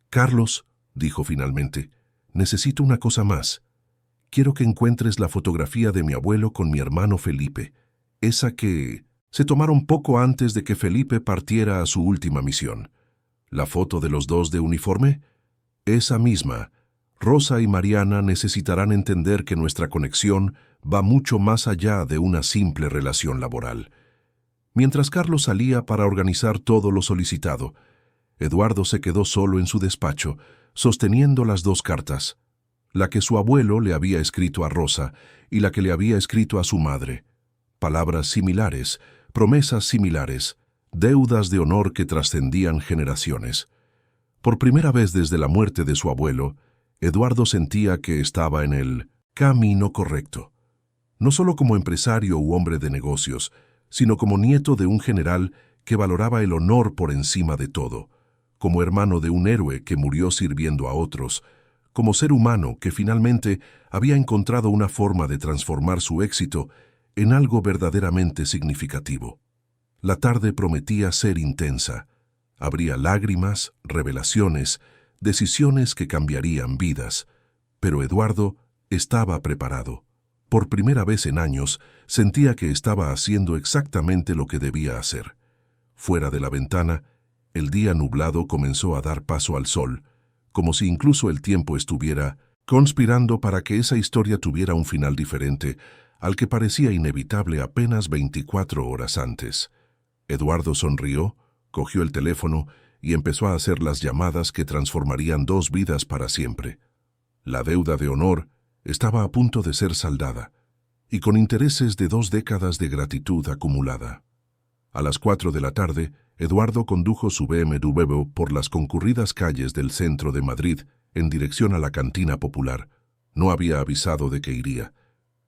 «Carlos», dijo finalmente, «necesito una cosa más. Quiero que encuentres la fotografía de mi abuelo con mi hermano Felipe, esa que se tomaron poco antes de que Felipe partiera a su última misión. ¿La foto de los dos de uniforme? Esa misma. Rosa y Mariana necesitarán entender que nuestra conexión va mucho más allá de una simple relación laboral». Mientras Carlos salía para organizar todo lo solicitado, Eduardo se quedó solo en su despacho, sosteniendo las 2 cartas, la que su abuelo le había escrito a Rosa y la que le había escrito a su madre. Palabras similares, promesas similares, deudas de honor que trascendían generaciones. Por primera vez desde la muerte de su abuelo, Eduardo sentía que estaba en el camino correcto. No solo como empresario u hombre de negocios, sino como nieto de un general que valoraba el honor por encima de todo, como hermano de un héroe que murió sirviendo a otros, como ser humano que finalmente había encontrado una forma de transformar su éxito en algo verdaderamente significativo. La tarde prometía ser intensa. Habría lágrimas, revelaciones, decisiones que cambiarían vidas, pero Eduardo estaba preparado. Por primera vez en años, sentía que estaba haciendo exactamente lo que debía hacer. Fuera de la ventana, el día nublado comenzó a dar paso al sol, como si incluso el tiempo estuviera conspirando para que esa historia tuviera un final diferente al que parecía inevitable apenas 24 horas antes. Eduardo sonrió, cogió el teléfono y empezó a hacer las llamadas que transformarían 2 vidas para siempre. La deuda de honor estaba a punto de ser saldada, y con intereses de 2 décadas de gratitud acumulada. A las 4 de la tarde, Eduardo condujo su BMW por las concurridas calles del centro de Madrid en dirección a la cantina popular. No había avisado de que iría.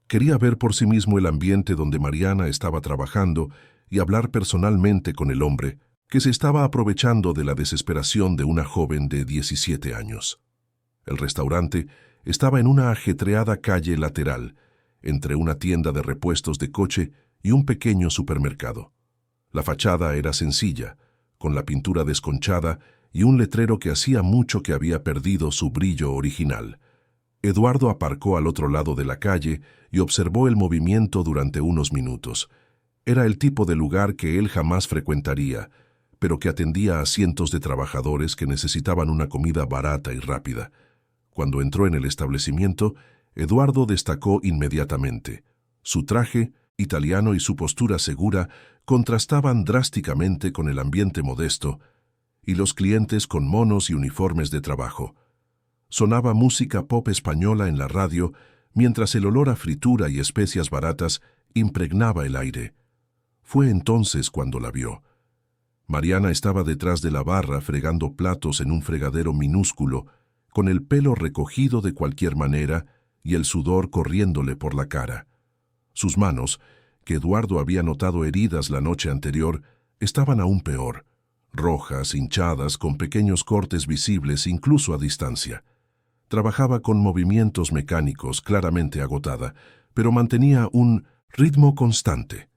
Quería ver por sí mismo el ambiente donde Mariana estaba trabajando y hablar personalmente con el hombre que se estaba aprovechando de la desesperación de una joven de 17 años. El restaurante estaba en una ajetreada calle lateral, entre una tienda de repuestos de coche y un pequeño supermercado. La fachada era sencilla, con la pintura desconchada y un letrero que hacía mucho que había perdido su brillo original. Eduardo aparcó al otro lado de la calle y observó el movimiento durante unos minutos. Era el tipo de lugar que él jamás frecuentaría, pero que atendía a cientos de trabajadores que necesitaban una comida barata y rápida. Cuando entró en el establecimiento, Eduardo destacó inmediatamente. Su traje, italiano y su postura segura contrastaban drásticamente con el ambiente modesto y los clientes con monos y uniformes de trabajo. Sonaba música pop española en la radio, mientras el olor a fritura y especias baratas impregnaba el aire. Fue entonces cuando la vio. Mariana estaba detrás de la barra fregando platos en un fregadero minúsculo, con el pelo recogido de cualquier manera y el sudor corriéndole por la cara. Sus manos, que Eduardo había notado heridas la noche anterior, estaban aún peor, rojas, hinchadas, con pequeños cortes visibles incluso a distancia. Trabajaba con movimientos mecánicos, claramente agotada, pero mantenía un ritmo constante.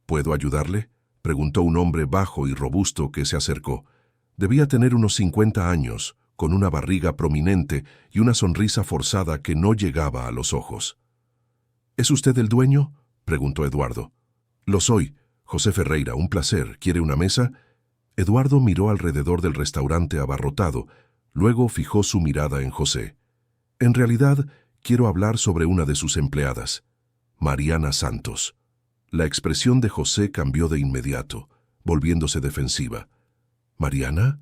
¿Puedo ayudarle?, preguntó un hombre bajo y robusto que se acercó. Debía tener unos 50 años, con una barriga prominente y una sonrisa forzada que no llegaba a los ojos. ¿Es usted el dueño?, preguntó Eduardo. Lo soy. José Ferreira, un placer. ¿Quiere una mesa? Eduardo miró alrededor del restaurante abarrotado, luego fijó su mirada en José. En realidad, quiero hablar sobre una de sus empleadas, Mariana Santos. La expresión de José cambió de inmediato, volviéndose defensiva. ¿Mariana?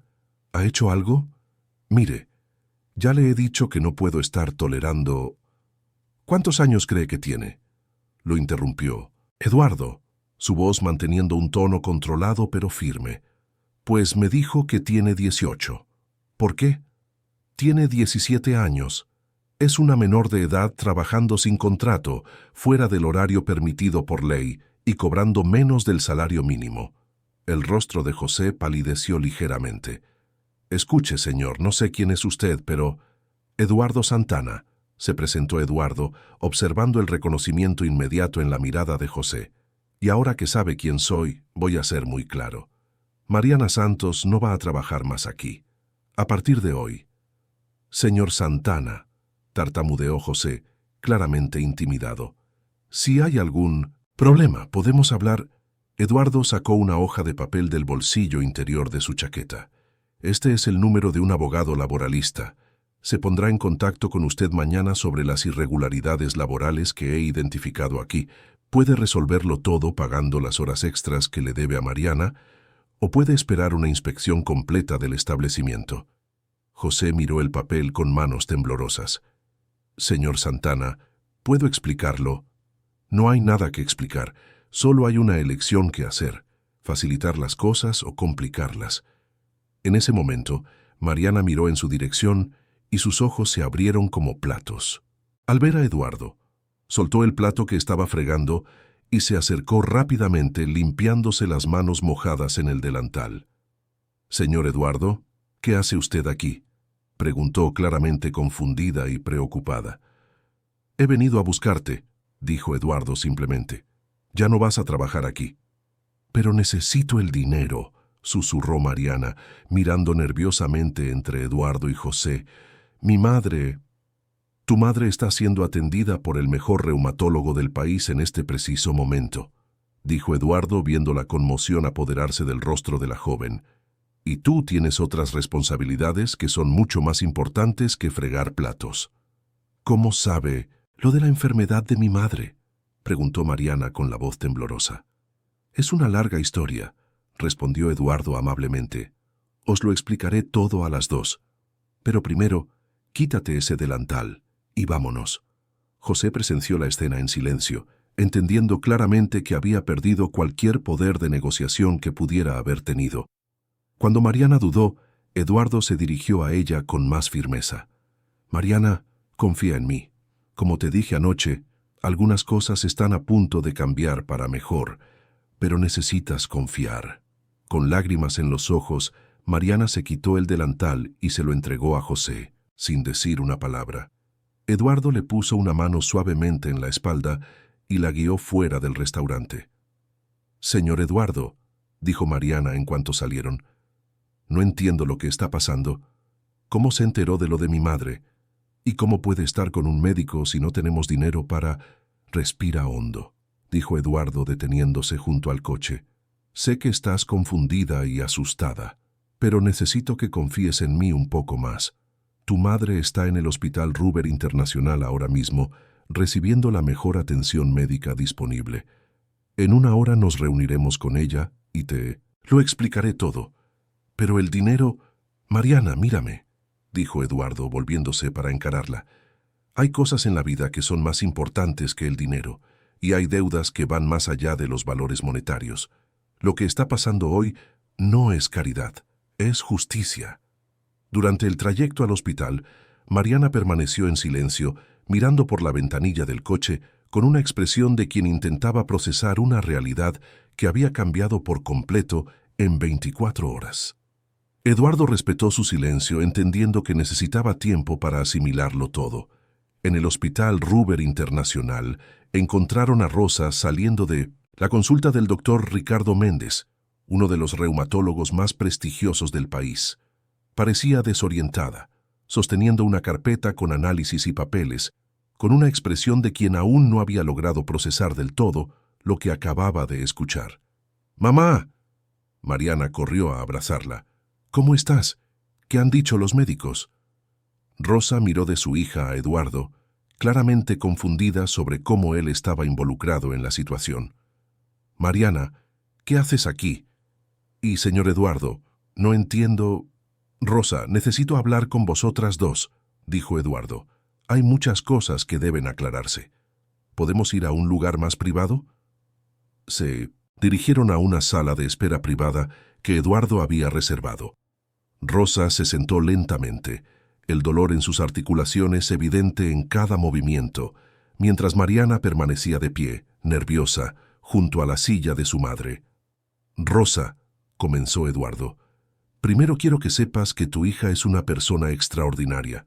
¿Ha hecho algo? Mire, ya le he dicho que no puedo estar tolerando... ¿Cuántos años cree que tiene?, lo interrumpió Eduardo, su voz manteniendo un tono controlado pero firme. Pues me dijo que tiene 18. ¿Por qué? Tiene 17 años. Es una menor de edad trabajando sin contrato, fuera del horario permitido por ley y cobrando menos del salario mínimo. El rostro de José palideció ligeramente. Escuche, señor, no sé quién es usted, pero... Eduardo Santana, se presentó Eduardo, observando el reconocimiento inmediato en la mirada de José. Y ahora que sabe quién soy, voy a ser muy claro. Mariana Santos no va a trabajar más aquí. A partir de hoy. Señor Santana, tartamudeó José, claramente intimidado. Si hay algún problema, podemos hablar... Eduardo sacó una hoja de papel del bolsillo interior de su chaqueta. Este es el número de un abogado laboralista. Se pondrá en contacto con usted mañana sobre las irregularidades laborales que he identificado aquí. Puede resolverlo todo pagando las horas extras que le debe a Mariana, o puede esperar una inspección completa del establecimiento. José miró el papel con manos temblorosas. Señor Santana, ¿puedo explicarlo? No hay nada que explicar, solo hay una elección que hacer, facilitar las cosas o complicarlas. En ese momento, Mariana miró en su dirección y sus ojos se abrieron como platos. Al ver a Eduardo, soltó el plato que estaba fregando y se acercó rápidamente limpiándose las manos mojadas en el delantal. «Señor Eduardo, ¿qué hace usted aquí?», preguntó claramente confundida y preocupada. «He venido a buscarte», dijo Eduardo simplemente. «Ya no vas a trabajar aquí». «Pero necesito el dinero», susurró Mariana, mirando nerviosamente entre Eduardo y José. «Mi madre...» «Tu madre está siendo atendida por el mejor reumatólogo del país en este preciso momento», dijo Eduardo viendo la conmoción apoderarse del rostro de la joven. «Y tú tienes otras responsabilidades que son mucho más importantes que fregar platos». «¿Cómo sabe lo de la enfermedad de mi madre?», preguntó Mariana con la voz temblorosa. «Es una larga historia», respondió Eduardo amablemente. «Os lo explicaré todo a las 2. Pero primero, quítate ese delantal y vámonos». José presenció la escena en silencio, entendiendo claramente que había perdido cualquier poder de negociación que pudiera haber tenido. Cuando Mariana dudó, Eduardo se dirigió a ella con más firmeza. «Mariana, confía en mí. Como te dije anoche, algunas cosas están a punto de cambiar para mejor, pero necesitas confiar». Con lágrimas en los ojos, Mariana se quitó el delantal y se lo entregó a José, sin decir una palabra. Eduardo le puso una mano suavemente en la espalda y la guió fuera del restaurante. «Señor Eduardo», dijo Mariana en cuanto salieron, «no entiendo lo que está pasando. ¿Cómo se enteró de lo de mi madre? ¿Y cómo puede estar con un médico si no tenemos dinero para...?» «Respira hondo», dijo Eduardo deteniéndose junto al coche. «Sé que estás confundida y asustada, pero necesito que confíes en mí un poco más. Tu madre está en el Hospital Ruber Internacional ahora mismo, recibiendo la mejor atención médica disponible. En una hora nos reuniremos con ella y te lo explicaré todo. Pero el dinero... Mariana, mírame», dijo Eduardo volviéndose para encararla. «Hay cosas en la vida que son más importantes que el dinero, y hay deudas que van más allá de los valores monetarios. Lo que está pasando hoy no es caridad, es justicia». Durante el trayecto al hospital, Mariana permaneció en silencio, mirando por la ventanilla del coche con una expresión de quien intentaba procesar una realidad que había cambiado por completo en 24 horas. Eduardo respetó su silencio, entendiendo que necesitaba tiempo para asimilarlo todo. En el Hospital Ruber Internacional encontraron a Rosa saliendo de la consulta del doctor Ricardo Méndez, uno de los reumatólogos más prestigiosos del país. Parecía desorientada, sosteniendo una carpeta con análisis y papeles, con una expresión de quien aún no había logrado procesar del todo lo que acababa de escuchar. «¡Mamá!». Mariana corrió a abrazarla. «¿Cómo estás? ¿Qué han dicho los médicos?». Rosa miró de su hija a Eduardo, claramente confundida sobre cómo él estaba involucrado en la situación. «Mariana, ¿qué haces aquí?». «Y, señor Eduardo, no entiendo...». «Rosa, necesito hablar con vosotras dos», dijo Eduardo. «Hay muchas cosas que deben aclararse. ¿Podemos ir a un lugar más privado?». Se dirigieron a una sala de espera privada que Eduardo había reservado. Rosa se sentó lentamente, el dolor en sus articulaciones evidente en cada movimiento, mientras Mariana permanecía de pie, nerviosa, junto a la silla de su madre. «Rosa», comenzó Eduardo, «primero quiero que sepas que tu hija es una persona extraordinaria.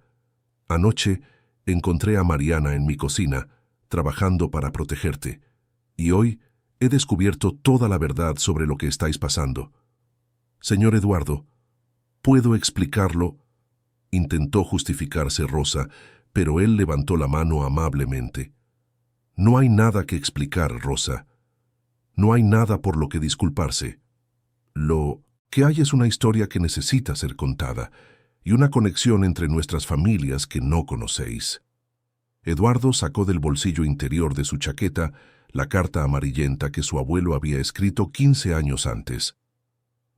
Anoche encontré a Mariana en mi cocina, trabajando para protegerte, y hoy he descubierto toda la verdad sobre lo que estáis pasando. Señor Eduardo, ¿puedo explicarlo?». Intentó justificarse Rosa, pero él levantó la mano amablemente. «No hay nada que explicar, Rosa. No hay nada por lo que disculparse. Lo que hay es una historia que necesita ser contada y una conexión entre nuestras familias que no conocéis». Eduardo sacó del bolsillo interior de su chaqueta la carta amarillenta que su abuelo había escrito 15 años antes.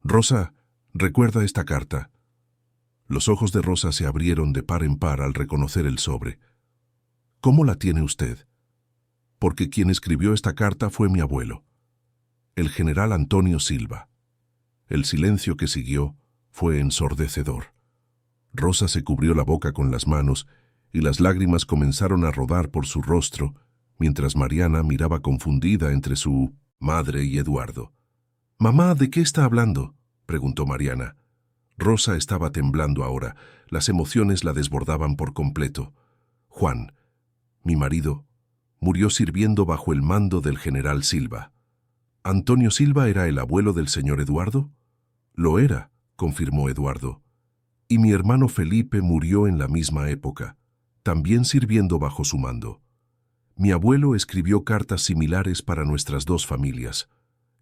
«Rosa, recuerda esta carta». Los ojos de Rosa se abrieron de par en par al reconocer el sobre. «¿Cómo la tiene usted?». «Porque quien escribió esta carta fue mi abuelo, el general Antonio Silva». El silencio que siguió fue ensordecedor. Rosa se cubrió la boca con las manos y las lágrimas comenzaron a rodar por su rostro, mientras Mariana miraba confundida entre su madre y Eduardo. «Mamá, ¿de qué está hablando?», preguntó Mariana. Rosa estaba temblando ahora, las emociones la desbordaban por completo. «Juan, mi marido, murió sirviendo bajo el mando del general Silva». «¿Antonio Silva era el abuelo del señor Eduardo?». «Lo era», confirmó Eduardo. «Y mi hermano Felipe murió en la misma época, también sirviendo bajo su mando. Mi abuelo escribió cartas similares para nuestras dos familias,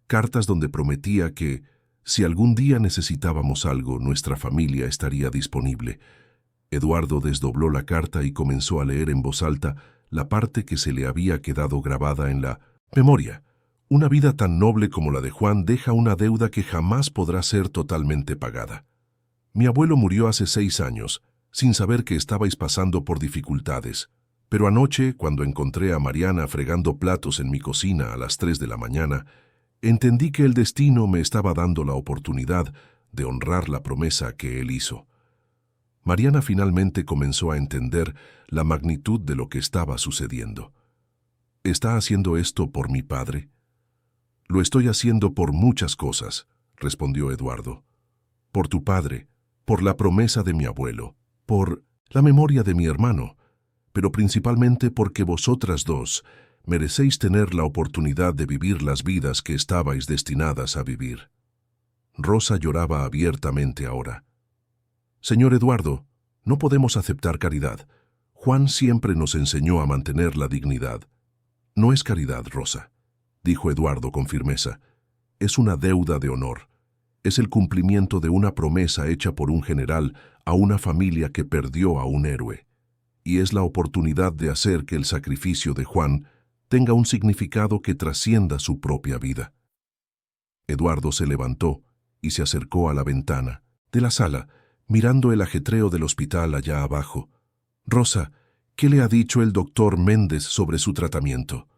cartas donde prometía que, si algún día necesitábamos algo, nuestra familia estaría disponible». Eduardo desdobló la carta y comenzó a leer en voz alta la parte que se le había quedado grabada en la memoria. «Una vida tan noble como la de Juan deja una deuda que jamás podrá ser totalmente pagada. Mi abuelo murió hace 6 años, sin saber que estabais pasando por dificultades. Pero anoche, cuando encontré a Mariana fregando platos en mi cocina a las 3 de la mañana, entendí que el destino me estaba dando la oportunidad de honrar la promesa que él hizo». Mariana finalmente comenzó a entender la magnitud de lo que estaba sucediendo. «¿Está haciendo esto por mi padre?». «Lo estoy haciendo por muchas cosas», respondió Eduardo. «Por tu padre, por la promesa de mi abuelo, por la memoria de mi hermano, pero principalmente porque vosotras dos merecéis tener la oportunidad de vivir las vidas que estabais destinadas a vivir». Rosa lloraba abiertamente ahora. «Señor Eduardo, no podemos aceptar caridad. Juan siempre nos enseñó a mantener la dignidad». «No es caridad, Rosa», dijo Eduardo con firmeza. «Es una deuda de honor. Es el cumplimiento de una promesa hecha por un general a una familia que perdió a un héroe. Y es la oportunidad de hacer que el sacrificio de Juan tenga un significado que trascienda su propia vida». Eduardo se levantó y se acercó a la ventana de la sala, mirando el ajetreo del hospital allá abajo. «Rosa, ¿qué le ha dicho el doctor Méndez sobre su tratamiento?».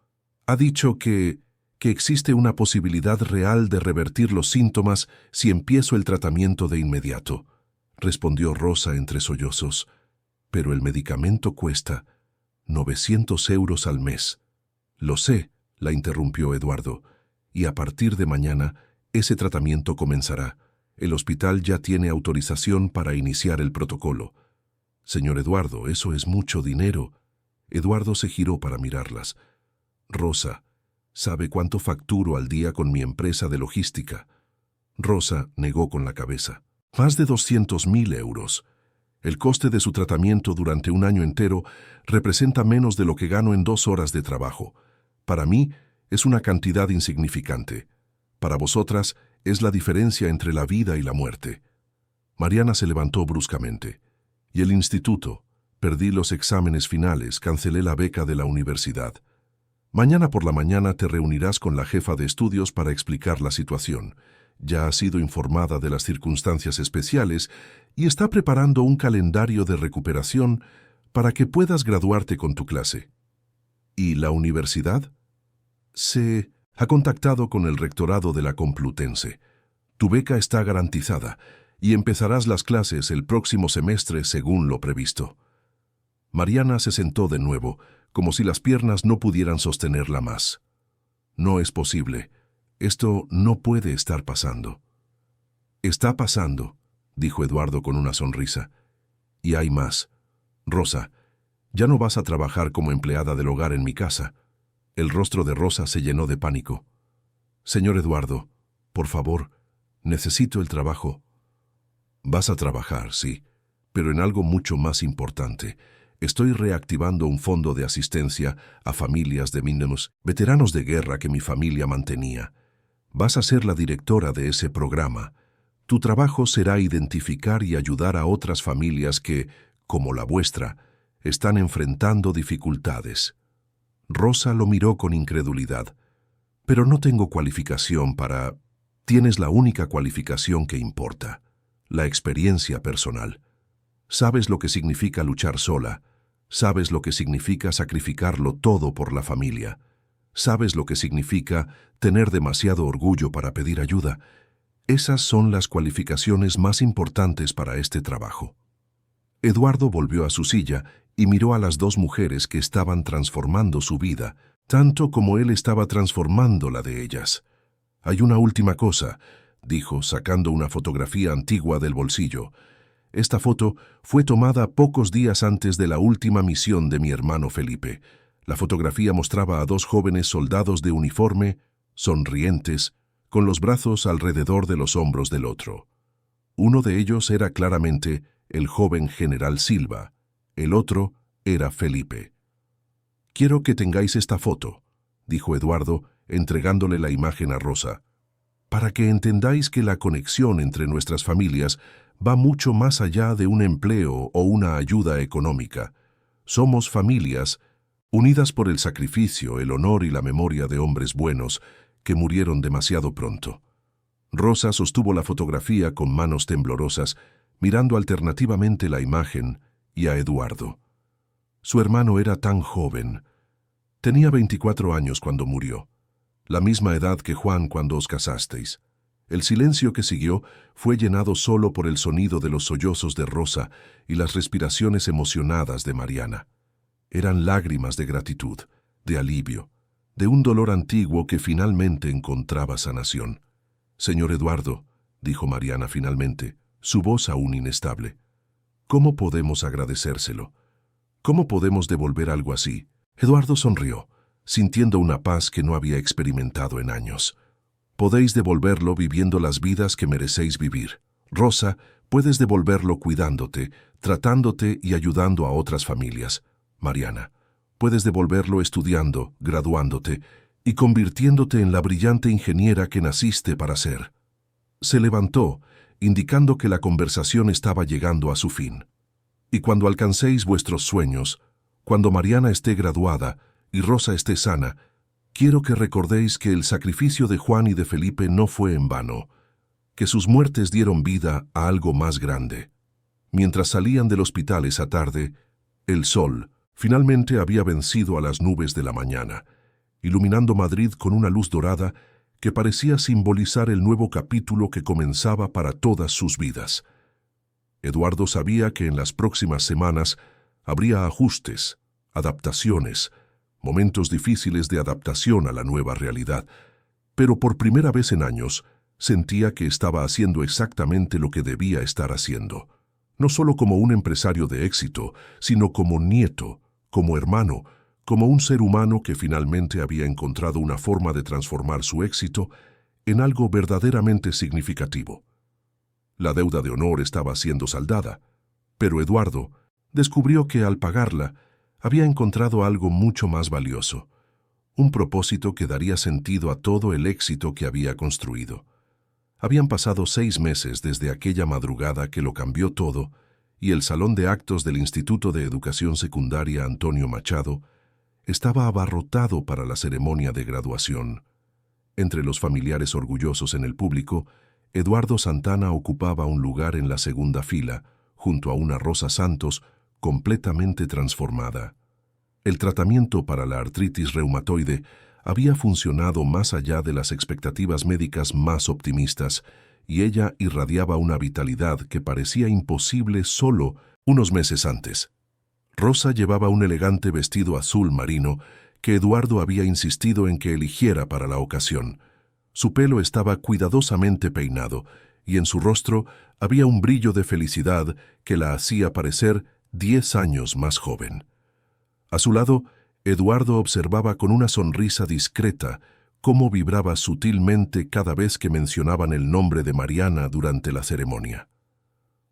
«Ha dicho que existe una posibilidad real de revertir los síntomas si empiezo el tratamiento de inmediato», respondió Rosa entre sollozos. «Pero el medicamento cuesta 900 euros al mes». «Lo sé», la interrumpió Eduardo, «y a partir de mañana ese tratamiento comenzará. El hospital ya tiene autorización para iniciar el protocolo». «Señor Eduardo, eso es mucho dinero». Eduardo se giró para mirarlas. «Rosa, ¿sabe cuánto facturo al día con mi empresa de logística?». Rosa negó con la cabeza. «Más de 200.000 euros. El coste de su tratamiento durante un año entero representa menos de lo que gano en 2 horas de trabajo. Para mí es una cantidad insignificante. Para vosotras es la diferencia entre la vida y la muerte». Mariana se levantó bruscamente. «¿Y el instituto? Perdí los exámenes finales, cancelé la beca de la universidad. Mañana por la mañana te reunirás con la jefa de estudios para explicar la situación. Ya ha sido informada de las circunstancias especiales y está preparando un calendario de recuperación para que puedas graduarte con tu clase». «¿Y la universidad?». «Se ha contactado con el rectorado de la Complutense. Tu beca está garantizada y empezarás las clases el próximo semestre según lo previsto». Mariana se sentó de nuevo, como si las piernas no pudieran sostenerla más. «No es posible. Esto no puede estar pasando». «Está pasando», dijo Eduardo con una sonrisa. «Y hay más. Rosa, ya no vas a trabajar como empleada del hogar en mi casa». El rostro de Rosa se llenó de pánico. «Señor Eduardo, por favor, necesito el trabajo». «Vas a trabajar, sí, pero en algo mucho más importante. Estoy reactivando un fondo de asistencia a familias de mínimos veteranos de guerra que mi familia mantenía. Vas a ser la directora de ese programa. Tu trabajo será identificar y ayudar a otras familias que, como la vuestra, están enfrentando dificultades». Rosa lo miró con incredulidad. «Pero no tengo cualificación para...». «Tienes la única cualificación que importa, la experiencia personal. Sabes lo que significa luchar sola, sabes lo que significa sacrificarlo todo por la familia, sabes lo que significa tener demasiado orgullo para pedir ayuda. Esas son las cualificaciones más importantes para este trabajo». Eduardo volvió a su silla y miró a las dos mujeres que estaban transformando su vida, tanto como él estaba transformando la de ellas. «Hay una última cosa», dijo, sacando una fotografía antigua del bolsillo. Esta foto fue tomada pocos días antes de la última misión de mi hermano Felipe. La fotografía mostraba a dos jóvenes soldados de uniforme, sonrientes, con los brazos alrededor de los hombros del otro. Uno de ellos era claramente el joven general Silva, el otro era Felipe. «Quiero que tengáis esta foto», dijo Eduardo, entregándole la imagen a Rosa, «para que entendáis que la conexión entre nuestras familias va mucho más allá de un empleo o una ayuda económica. Somos familias unidas por el sacrificio, el honor y la memoria de hombres buenos que murieron demasiado pronto». Rosa sostuvo la fotografía con manos temblorosas, mirando alternativamente la imagen y a Eduardo. Su hermano era tan joven. Tenía 24 años cuando murió, la misma edad que Juan cuando os casasteis. El silencio que siguió fue llenado solo por el sonido de los sollozos de Rosa y las respiraciones emocionadas de Mariana. Eran lágrimas de gratitud, de alivio, de un dolor antiguo que finalmente encontraba sanación. «Señor Eduardo», dijo Mariana finalmente, su voz aún inestable, «¿cómo podemos agradecérselo? ¿Cómo podemos devolver algo así?» Eduardo sonrió, sintiendo una paz que no había experimentado en años. «Podéis devolverlo viviendo las vidas que merecéis vivir. Rosa, puedes devolverlo cuidándote, tratándote y ayudando a otras familias. Mariana, puedes devolverlo estudiando, graduándote y convirtiéndote en la brillante ingeniera que naciste para ser». Se levantó, indicando que la conversación estaba llegando a su fin. «Y cuando alcancéis vuestros sueños, cuando Mariana esté graduada y Rosa esté sana, quiero que recordéis que el sacrificio de Juan y de Felipe no fue en vano, que sus muertes dieron vida a algo más grande». Mientras salían del hospital esa tarde, el sol finalmente había vencido a las nubes de la mañana, iluminando Madrid con una luz dorada que parecía simbolizar el nuevo capítulo que comenzaba para todas sus vidas. Eduardo sabía que en las próximas semanas habría ajustes, adaptaciones, momentos difíciles de adaptación a la nueva realidad, pero por primera vez en años sentía que estaba haciendo exactamente lo que debía estar haciendo, no solo como un empresario de éxito, sino como nieto, como hermano, como un ser humano que finalmente había encontrado una forma de transformar su éxito en algo verdaderamente significativo. La deuda de honor estaba siendo saldada, pero Eduardo descubrió que al pagarla había encontrado algo mucho más valioso, un propósito que daría sentido a todo el éxito que había construido. Habían pasado 6 meses desde aquella madrugada que lo cambió todo y el salón de actos del Instituto de Educación Secundaria Antonio Machado estaba abarrotado para la ceremonia de graduación. Entre los familiares orgullosos en el público, Eduardo Santana ocupaba un lugar en la segunda fila, junto a una Rosa Santos completamente transformada. El tratamiento para la artritis reumatoide había funcionado más allá de las expectativas médicas más optimistas, y ella irradiaba una vitalidad que parecía imposible solo unos meses antes. Rosa llevaba un elegante vestido azul marino que Eduardo había insistido en que eligiera para la ocasión. Su pelo estaba cuidadosamente peinado y en su rostro había un brillo de felicidad que la hacía parecer 10 años más joven. A su lado, Eduardo observaba con una sonrisa discreta cómo vibraba sutilmente cada vez que mencionaban el nombre de Mariana durante la ceremonia.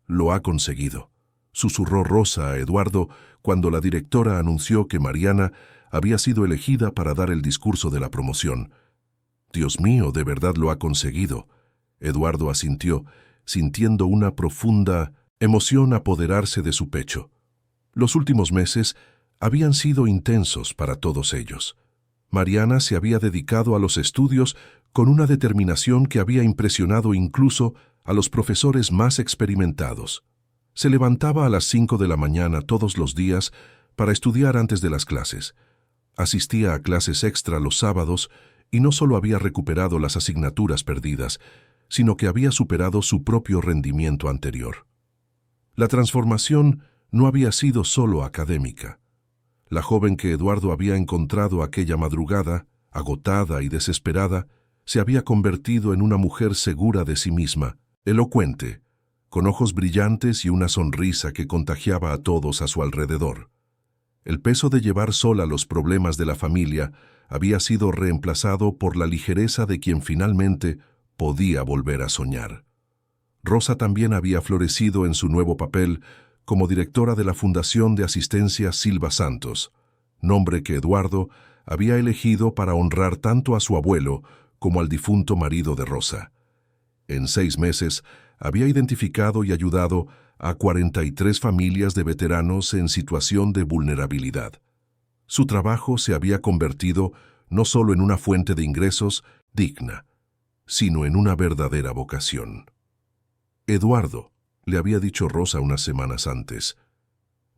«Lo ha conseguido», susurró Rosa a Eduardo cuando la directora anunció que Mariana había sido elegida para dar el discurso de la promoción. «Dios mío, de verdad lo ha conseguido». Eduardo asintió, sintiendo una profunda emoción apoderarse de su pecho. Los últimos meses habían sido intensos para todos ellos. Mariana se había dedicado a los estudios con una determinación que había impresionado incluso a los profesores más experimentados. Se levantaba a las 5 de la mañana todos los días para estudiar antes de las clases. Asistía a clases extra los sábados y no solo había recuperado las asignaturas perdidas, sino que había superado su propio rendimiento anterior. La transformación no había sido solo académica. La joven que Eduardo había encontrado aquella madrugada, agotada y desesperada, se había convertido en una mujer segura de sí misma, elocuente, con ojos brillantes y una sonrisa que contagiaba a todos a su alrededor. El peso de llevar sola los problemas de la familia había sido reemplazado por la ligereza de quien finalmente podía volver a soñar. Rosa también había florecido en su nuevo papel como directora de la Fundación de Asistencia Silva Santos, nombre que Eduardo había elegido para honrar tanto a su abuelo como al difunto marido de Rosa. En 6 meses había identificado y ayudado a 43 familias de veteranos en situación de vulnerabilidad. Su trabajo se había convertido no solo en una fuente de ingresos digna, sino en una verdadera vocación. Eduardo, le había dicho Rosa unas semanas antes,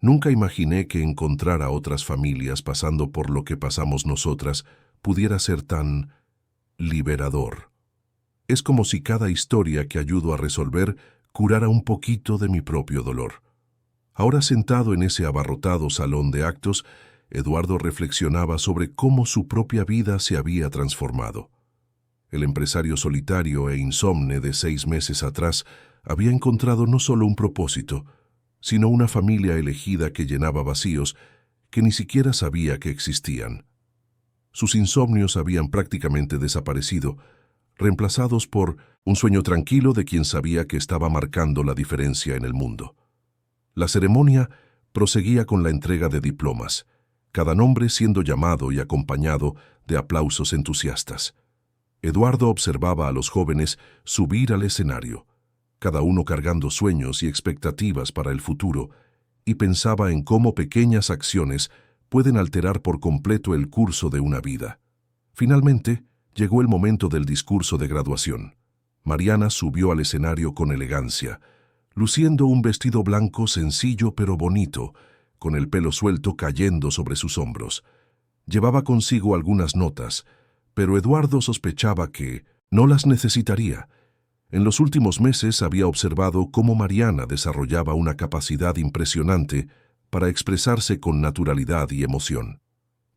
nunca imaginé que encontrar a otras familias pasando por lo que pasamos nosotras pudiera ser tan liberador. Es como si cada historia que ayudo a resolver curara un poquito de mi propio dolor. Ahora sentado en ese abarrotado salón de actos, Eduardo reflexionaba sobre cómo su propia vida se había transformado. El empresario solitario e insomne de 6 meses atrás había encontrado no solo un propósito, sino una familia elegida que llenaba vacíos que ni siquiera sabía que existían. Sus insomnios habían prácticamente desaparecido, reemplazados por un sueño tranquilo de quien sabía que estaba marcando la diferencia en el mundo. La ceremonia proseguía con la entrega de diplomas, cada nombre siendo llamado y acompañado de aplausos entusiastas. Eduardo observaba a los jóvenes subir al escenario, cada uno cargando sueños y expectativas para el futuro, y pensaba en cómo pequeñas acciones pueden alterar por completo el curso de una vida. Finalmente, llegó el momento del discurso de graduación. Mariana subió al escenario con elegancia, luciendo un vestido blanco sencillo pero bonito, con el pelo suelto cayendo sobre sus hombros. Llevaba consigo algunas notas, pero Eduardo sospechaba que no las necesitaría. En los últimos meses había observado cómo Mariana desarrollaba una capacidad impresionante para expresarse con naturalidad y emoción.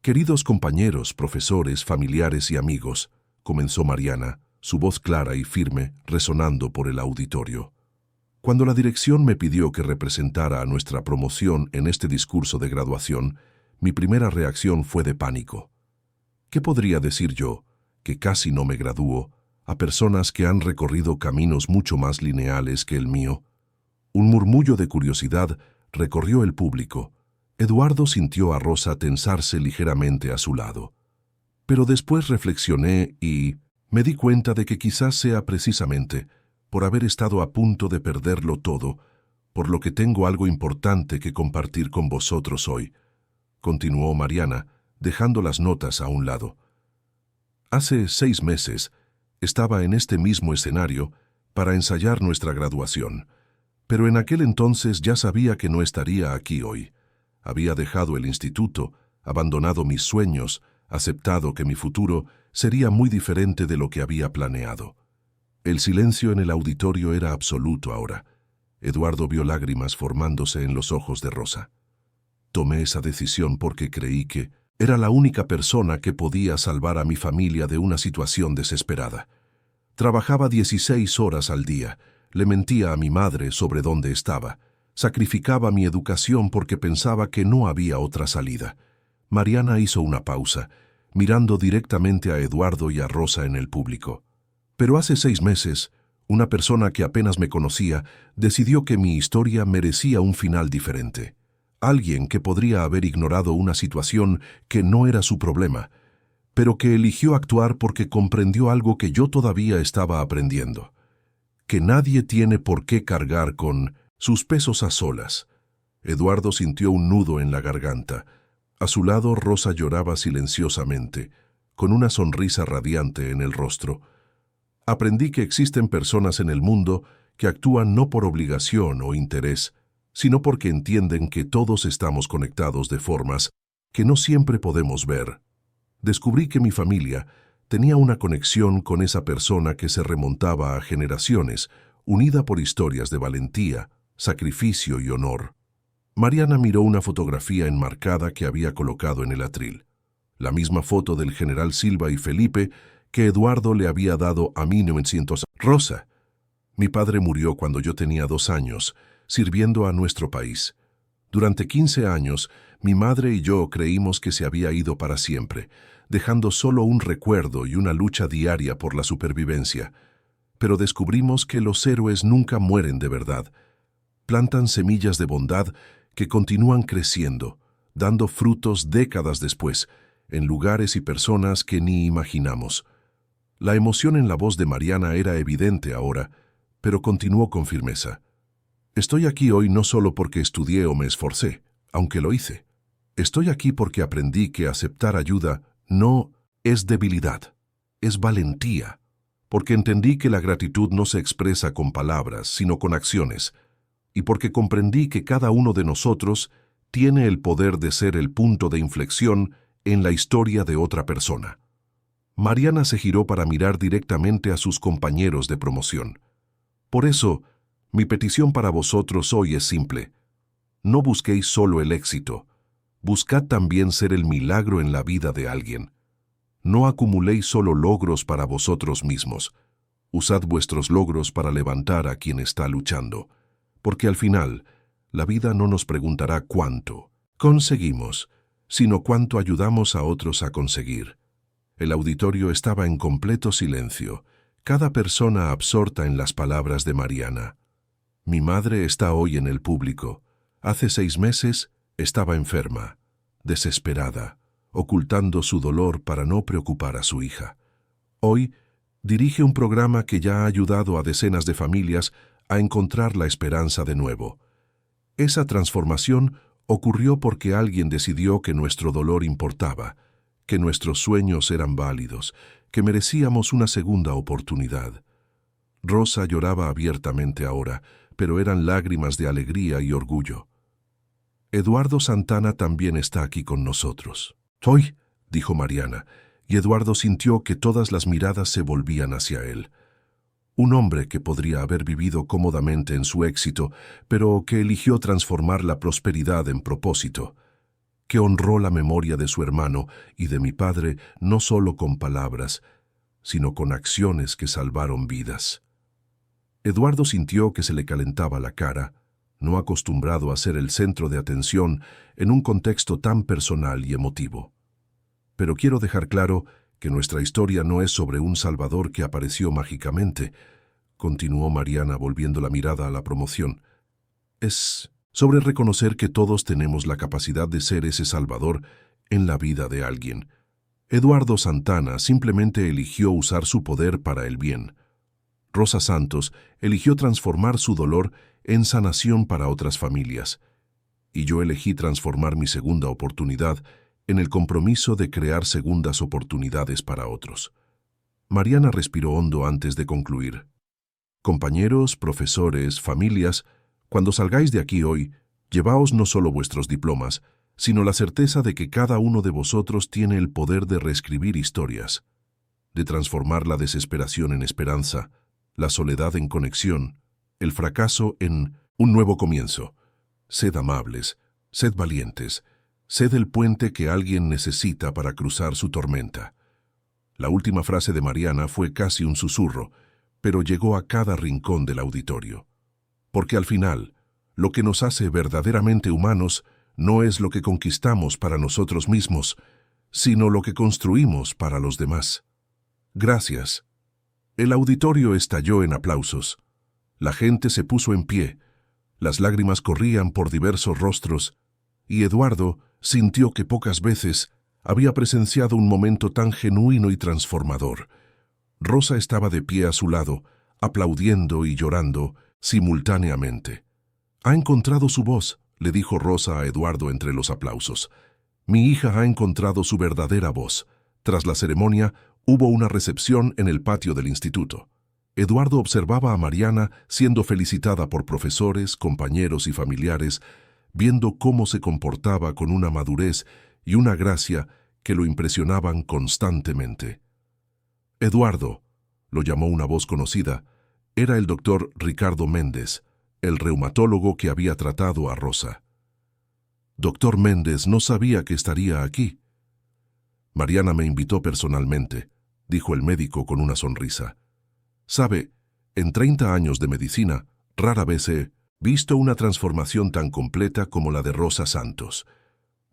«Queridos compañeros, profesores, familiares y amigos», comenzó Mariana, su voz clara y firme resonando por el auditorio. Cuando la dirección me pidió que representara a nuestra promoción en este discurso de graduación, mi primera reacción fue de pánico. ¿Qué podría decir yo, que casi no me gradúo, a personas que han recorrido caminos mucho más lineales que el mío? Un murmullo de curiosidad recorrió el público. Eduardo sintió a Rosa tensarse ligeramente a su lado. Pero después reflexioné y me di cuenta de que quizás sea precisamente por haber estado a punto de perderlo todo, por lo que tengo algo importante que compartir con vosotros hoy, continuó Mariana, dejando las notas a un lado. Hace 6 meses estaba en este mismo escenario para ensayar nuestra graduación, pero en aquel entonces ya sabía que no estaría aquí hoy. Había dejado el instituto, abandonado mis sueños, aceptado que mi futuro sería muy diferente de lo que había planeado. El silencio en el auditorio era absoluto ahora. Eduardo vio lágrimas formándose en los ojos de Rosa. Tomé esa decisión porque creí que era la única persona que podía salvar a mi familia de una situación desesperada. Trabajaba 16 horas al día, le mentía a mi madre sobre dónde estaba, sacrificaba mi educación porque pensaba que no había otra salida. Mariana hizo una pausa, mirando directamente a Eduardo y a Rosa en el público. Pero hace 6 meses, una persona que apenas me conocía decidió que mi historia merecía un final diferente. Alguien que podría haber ignorado una situación que no era su problema, pero que eligió actuar porque comprendió algo que yo todavía estaba aprendiendo. Que nadie tiene por qué cargar con sus pesos a solas. Eduardo sintió un nudo en la garganta. A su lado Rosa lloraba silenciosamente, con una sonrisa radiante en el rostro. Aprendí que existen personas en el mundo que actúan no por obligación o interés, sino porque entienden que todos estamos conectados de formas que no siempre podemos ver. Descubrí que mi familia tenía una conexión con esa persona que se remontaba a generaciones, unida por historias de valentía, sacrificio y honor. Mariana miró una fotografía enmarcada que había colocado en el atril. La misma foto del general Silva y Felipe que Eduardo le había dado a 1900. Rosa. Mi padre murió cuando yo tenía 2 años, sirviendo a nuestro país. Durante 15 años, mi madre y yo creímos que se había ido para siempre, dejando solo un recuerdo y una lucha diaria por la supervivencia. Pero descubrimos que los héroes nunca mueren de verdad. Plantan semillas de bondad que continúan creciendo, dando frutos décadas después, en lugares y personas que ni imaginamos. La emoción en la voz de Mariana era evidente ahora, pero continuó con firmeza. Estoy aquí hoy no solo porque estudié o me esforcé, aunque lo hice. Estoy aquí porque aprendí que aceptar ayuda no es debilidad, es valentía. Porque entendí que la gratitud no se expresa con palabras, sino con acciones. Y porque comprendí que cada uno de nosotros tiene el poder de ser el punto de inflexión en la historia de otra persona. Mariana se giró para mirar directamente a sus compañeros de promoción. Por eso, mi petición para vosotros hoy es simple. No busquéis solo el éxito, buscad también ser el milagro en la vida de alguien. No acumuléis solo logros para vosotros mismos. Usad vuestros logros para levantar a quien está luchando, porque al final, la vida no nos preguntará cuánto conseguimos, sino cuánto ayudamos a otros a conseguir. El auditorio estaba en completo silencio, cada persona absorta en las palabras de Mariana. Mi madre está hoy en el público. Hace 6 meses estaba enferma, desesperada, ocultando su dolor para no preocupar a su hija. Hoy dirige un programa que ya ha ayudado a decenas de familias a encontrar la esperanza de nuevo. Esa transformación ocurrió porque alguien decidió que nuestro dolor importaba, que nuestros sueños eran válidos, que merecíamos una segunda oportunidad. Rosa lloraba abiertamente ahora, pero eran lágrimas de alegría y orgullo. Eduardo Santana también está aquí con nosotros. «Hoy», dijo Mariana, y Eduardo sintió que todas las miradas se volvían hacia él. Un hombre que podría haber vivido cómodamente en su éxito, pero que eligió transformar la prosperidad en propósito, que honró la memoria de su hermano y de mi padre no solo con palabras, sino con acciones que salvaron vidas. Eduardo sintió que se le calentaba la cara, no acostumbrado a ser el centro de atención en un contexto tan personal y emotivo. Pero quiero dejar claro que nuestra historia no es sobre un Salvador que apareció mágicamente, continuó Mariana volviendo la mirada a la promoción. Es sobre reconocer que todos tenemos la capacidad de ser ese Salvador en la vida de alguien. Eduardo Santana simplemente eligió usar su poder para el bien. Rosa Santos eligió transformar su dolor en sanación para otras familias. Y yo elegí transformar mi segunda oportunidad en el compromiso de crear segundas oportunidades para otros. Mariana respiró hondo antes de concluir. Compañeros, profesores, familias, cuando salgáis de aquí hoy, llevaos no solo vuestros diplomas, sino la certeza de que cada uno de vosotros tiene el poder de reescribir historias, de transformar la desesperación en esperanza, la soledad en conexión, el fracaso en un nuevo comienzo. Sed amables, sed valientes, sed el puente que alguien necesita para cruzar su tormenta. La última frase de Mariana fue casi un susurro, pero llegó a cada rincón del auditorio. Porque al final, lo que nos hace verdaderamente humanos no es lo que conquistamos para nosotros mismos, sino lo que construimos para los demás. Gracias. El auditorio estalló en aplausos. La gente se puso en pie, las lágrimas corrían por diversos rostros, y Eduardo sintió que pocas veces había presenciado un momento tan genuino y transformador. Rosa estaba de pie a su lado, aplaudiendo y llorando simultáneamente. «Ha encontrado su voz», le dijo Rosa a Eduardo entre los aplausos. «Mi hija ha encontrado su verdadera voz». Tras la ceremonia, hubo una recepción en el patio del instituto. Eduardo observaba a Mariana siendo felicitada por profesores, compañeros y familiares, viendo cómo se comportaba con una madurez y una gracia que lo impresionaban constantemente. «Eduardo», lo llamó una voz conocida, era el doctor Ricardo Méndez, el reumatólogo que había tratado a Rosa. Doctor Méndez no sabía que estaría aquí. Mariana me invitó personalmente, dijo el médico con una sonrisa. Sabe, en 30 años de medicina, rara vez he visto una transformación tan completa como la de Rosa Santos.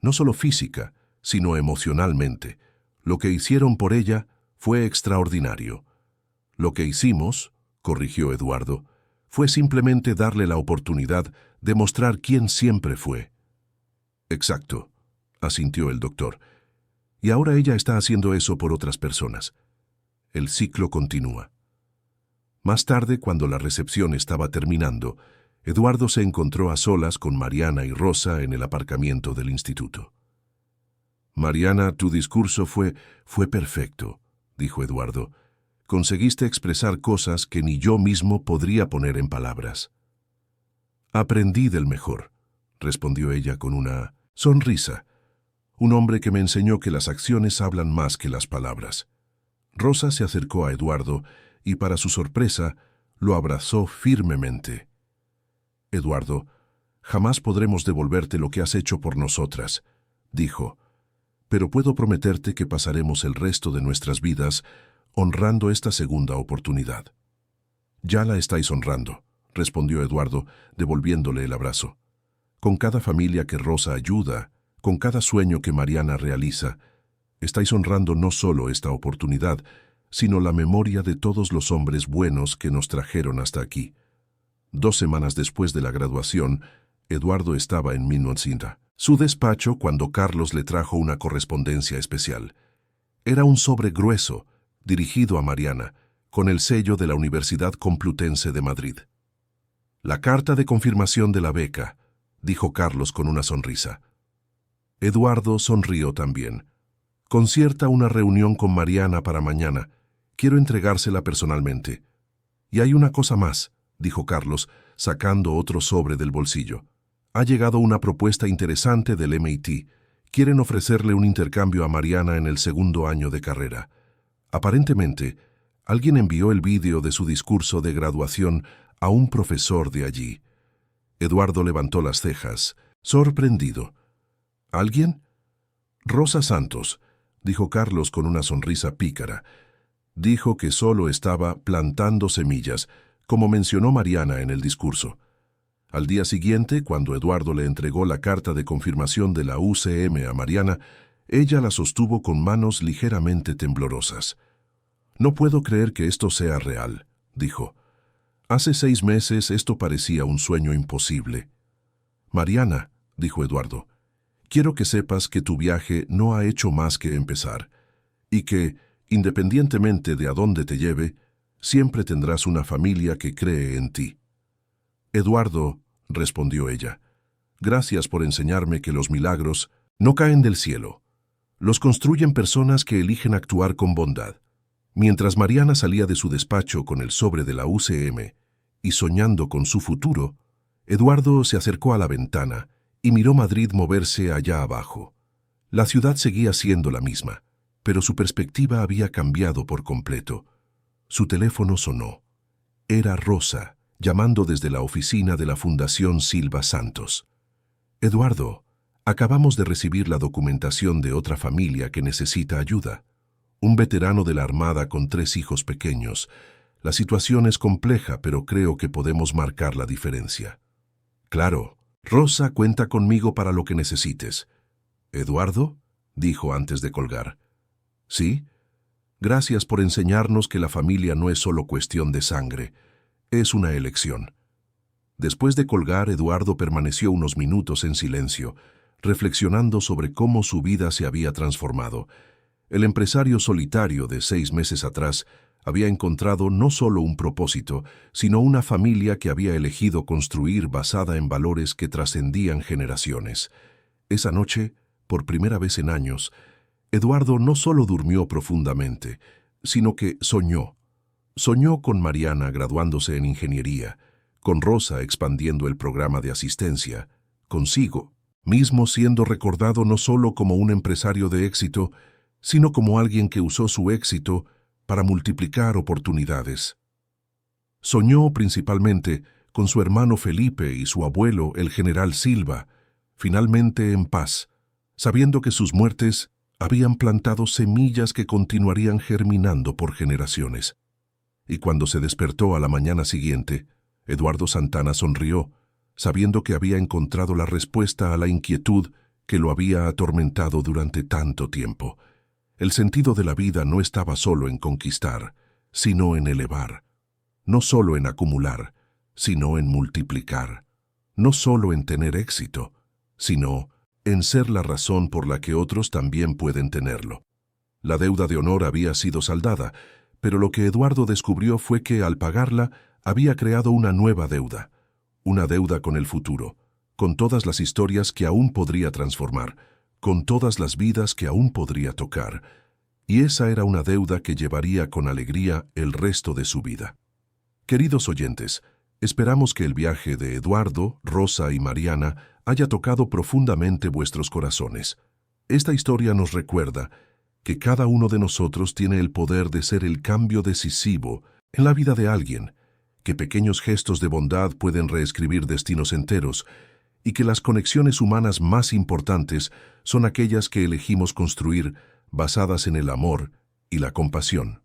No solo física, sino emocionalmente. Lo que hicieron por ella fue extraordinario. Lo que hicimos, corrigió Eduardo, fue simplemente darle la oportunidad de mostrar quién siempre fue. Exacto, asintió el doctor. Y ahora ella está haciendo eso por otras personas. El ciclo continúa. Más tarde, cuando la recepción estaba terminando, Eduardo se encontró a solas con Mariana y Rosa en el aparcamiento del instituto. Mariana, tu discurso fue perfecto, dijo Eduardo. Conseguiste expresar cosas que ni yo mismo podría poner en palabras. Aprendí del mejor, respondió ella con una sonrisa. Un hombre que me enseñó que las acciones hablan más que las palabras. Rosa se acercó a Eduardo y, para su sorpresa, lo abrazó firmemente. Eduardo, jamás podremos devolverte lo que has hecho por nosotras, dijo, pero puedo prometerte que pasaremos el resto de nuestras vidas honrando esta segunda oportunidad. Ya la estáis honrando, respondió Eduardo, devolviéndole el abrazo. Con cada familia que Rosa ayuda, con cada sueño que Mariana realiza, estáis honrando no solo esta oportunidad, sino la memoria de todos los hombres buenos que nos trajeron hasta aquí. 2 semanas después de la graduación, Eduardo estaba en Minnesota, su despacho, cuando Carlos le trajo una correspondencia especial. Era un sobre grueso, dirigido a Mariana, con el sello de la Universidad Complutense de Madrid. La carta de confirmación de la beca, dijo Carlos con una sonrisa. Eduardo sonrió también. Concierta una reunión con Mariana para mañana. Quiero entregársela personalmente. Y hay una cosa más, dijo Carlos, sacando otro sobre del bolsillo. Ha llegado una propuesta interesante del MIT. Quieren ofrecerle un intercambio a Mariana en el 2º año de carrera. Aparentemente, alguien envió el vídeo de su discurso de graduación a un profesor de allí. Eduardo levantó las cejas, sorprendido. ¿Alguien? Rosa Santos, dijo Carlos con una sonrisa pícara. Dijo que solo estaba plantando semillas, como mencionó Mariana en el discurso. Al día siguiente, cuando Eduardo le entregó la carta de confirmación de la UCM a Mariana, ella la sostuvo con manos ligeramente temblorosas. No puedo creer que esto sea real, dijo. Hace 6 meses esto parecía un sueño imposible. Mariana, dijo Eduardo, quiero que sepas que tu viaje no ha hecho más que empezar, y que, independientemente de a dónde te lleve, siempre tendrás una familia que cree en ti. Eduardo, respondió ella, gracias por enseñarme que los milagros no caen del cielo. Los construyen personas que eligen actuar con bondad. Mientras Mariana salía de su despacho con el sobre de la UCM y soñando con su futuro, Eduardo se acercó a la ventana y miró Madrid moverse allá abajo. La ciudad seguía siendo la misma, pero su perspectiva había cambiado por completo. Su teléfono sonó. Era Rosa, llamando desde la oficina de la Fundación Silva Santos. Eduardo, acabamos de recibir la documentación de otra familia que necesita ayuda. Un veterano de la Armada con 3 hijos pequeños. La situación es compleja, pero creo que podemos marcar la diferencia. Claro, Rosa cuenta conmigo para lo que necesites. ¿Eduardo? Dijo antes de colgar. ¿Sí? Gracias por enseñarnos que la familia no es solo cuestión de sangre, es una elección. Después de colgar, Eduardo permaneció unos minutos en silencio, reflexionando sobre cómo su vida se había transformado. El empresario solitario de 6 meses atrás había encontrado no solo un propósito, sino una familia que había elegido construir basada en valores que trascendían generaciones. Esa noche, por primera vez en años, Eduardo no solo durmió profundamente, sino que soñó. Soñó con Mariana graduándose en ingeniería, con Rosa expandiendo el programa de asistencia, consigo, mismo siendo recordado no solo como un empresario de éxito, sino como alguien que usó su éxito para multiplicar oportunidades. Soñó principalmente con su hermano Felipe y su abuelo, el general Silva, finalmente en paz, sabiendo que sus muertes habían plantado semillas que continuarían germinando por generaciones. Y cuando se despertó a la mañana siguiente, Eduardo Santana sonrió, sabiendo que había encontrado la respuesta a la inquietud que lo había atormentado durante tanto tiempo. El sentido de la vida no estaba solo en conquistar, sino en elevar. No solo en acumular, sino en multiplicar. No solo en tener éxito, sino en ser la razón por la que otros también pueden tenerlo. La deuda de honor había sido saldada, pero lo que Eduardo descubrió fue que al pagarla había creado una nueva deuda. Una deuda con el futuro, con todas las historias que aún podría transformar, con todas las vidas que aún podría tocar. Y esa era una deuda que llevaría con alegría el resto de su vida. Queridos oyentes, esperamos que el viaje de Eduardo, Rosa y Mariana haya tocado profundamente vuestros corazones. Esta historia nos recuerda que cada uno de nosotros tiene el poder de ser el cambio decisivo en la vida de alguien, que pequeños gestos de bondad pueden reescribir destinos enteros y que las conexiones humanas más importantes son aquellas que elegimos construir basadas en el amor y la compasión.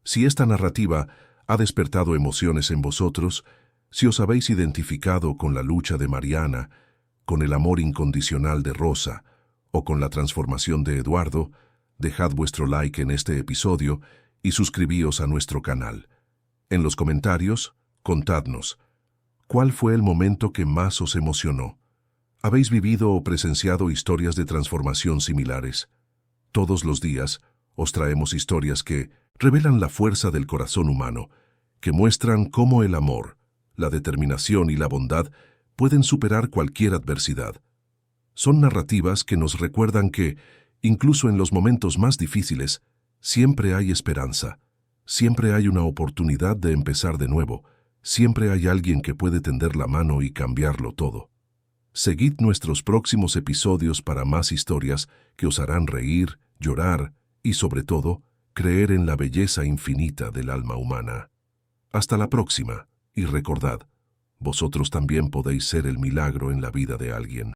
Si esta narrativa ha despertado emociones en vosotros, si os habéis identificado con la lucha de Mariana, con el amor incondicional de Rosa o con la transformación de Eduardo, dejad vuestro like en este episodio y suscribíos a nuestro canal. En los comentarios, contadnos, ¿cuál fue el momento que más os emocionó? ¿Habéis vivido o presenciado historias de transformación similares? Todos los días os traemos historias que revelan la fuerza del corazón humano, que muestran cómo el amor, la determinación y la bondad pueden superar cualquier adversidad. Son narrativas que nos recuerdan que, incluso en los momentos más difíciles, siempre hay esperanza, siempre hay una oportunidad de empezar de nuevo, siempre hay alguien que puede tender la mano y cambiarlo todo. Seguid nuestros próximos episodios para más historias que os harán reír, llorar y, sobre todo, creer en la belleza infinita del alma humana. Hasta la próxima, y recordad, vosotros también podéis ser el milagro en la vida de alguien.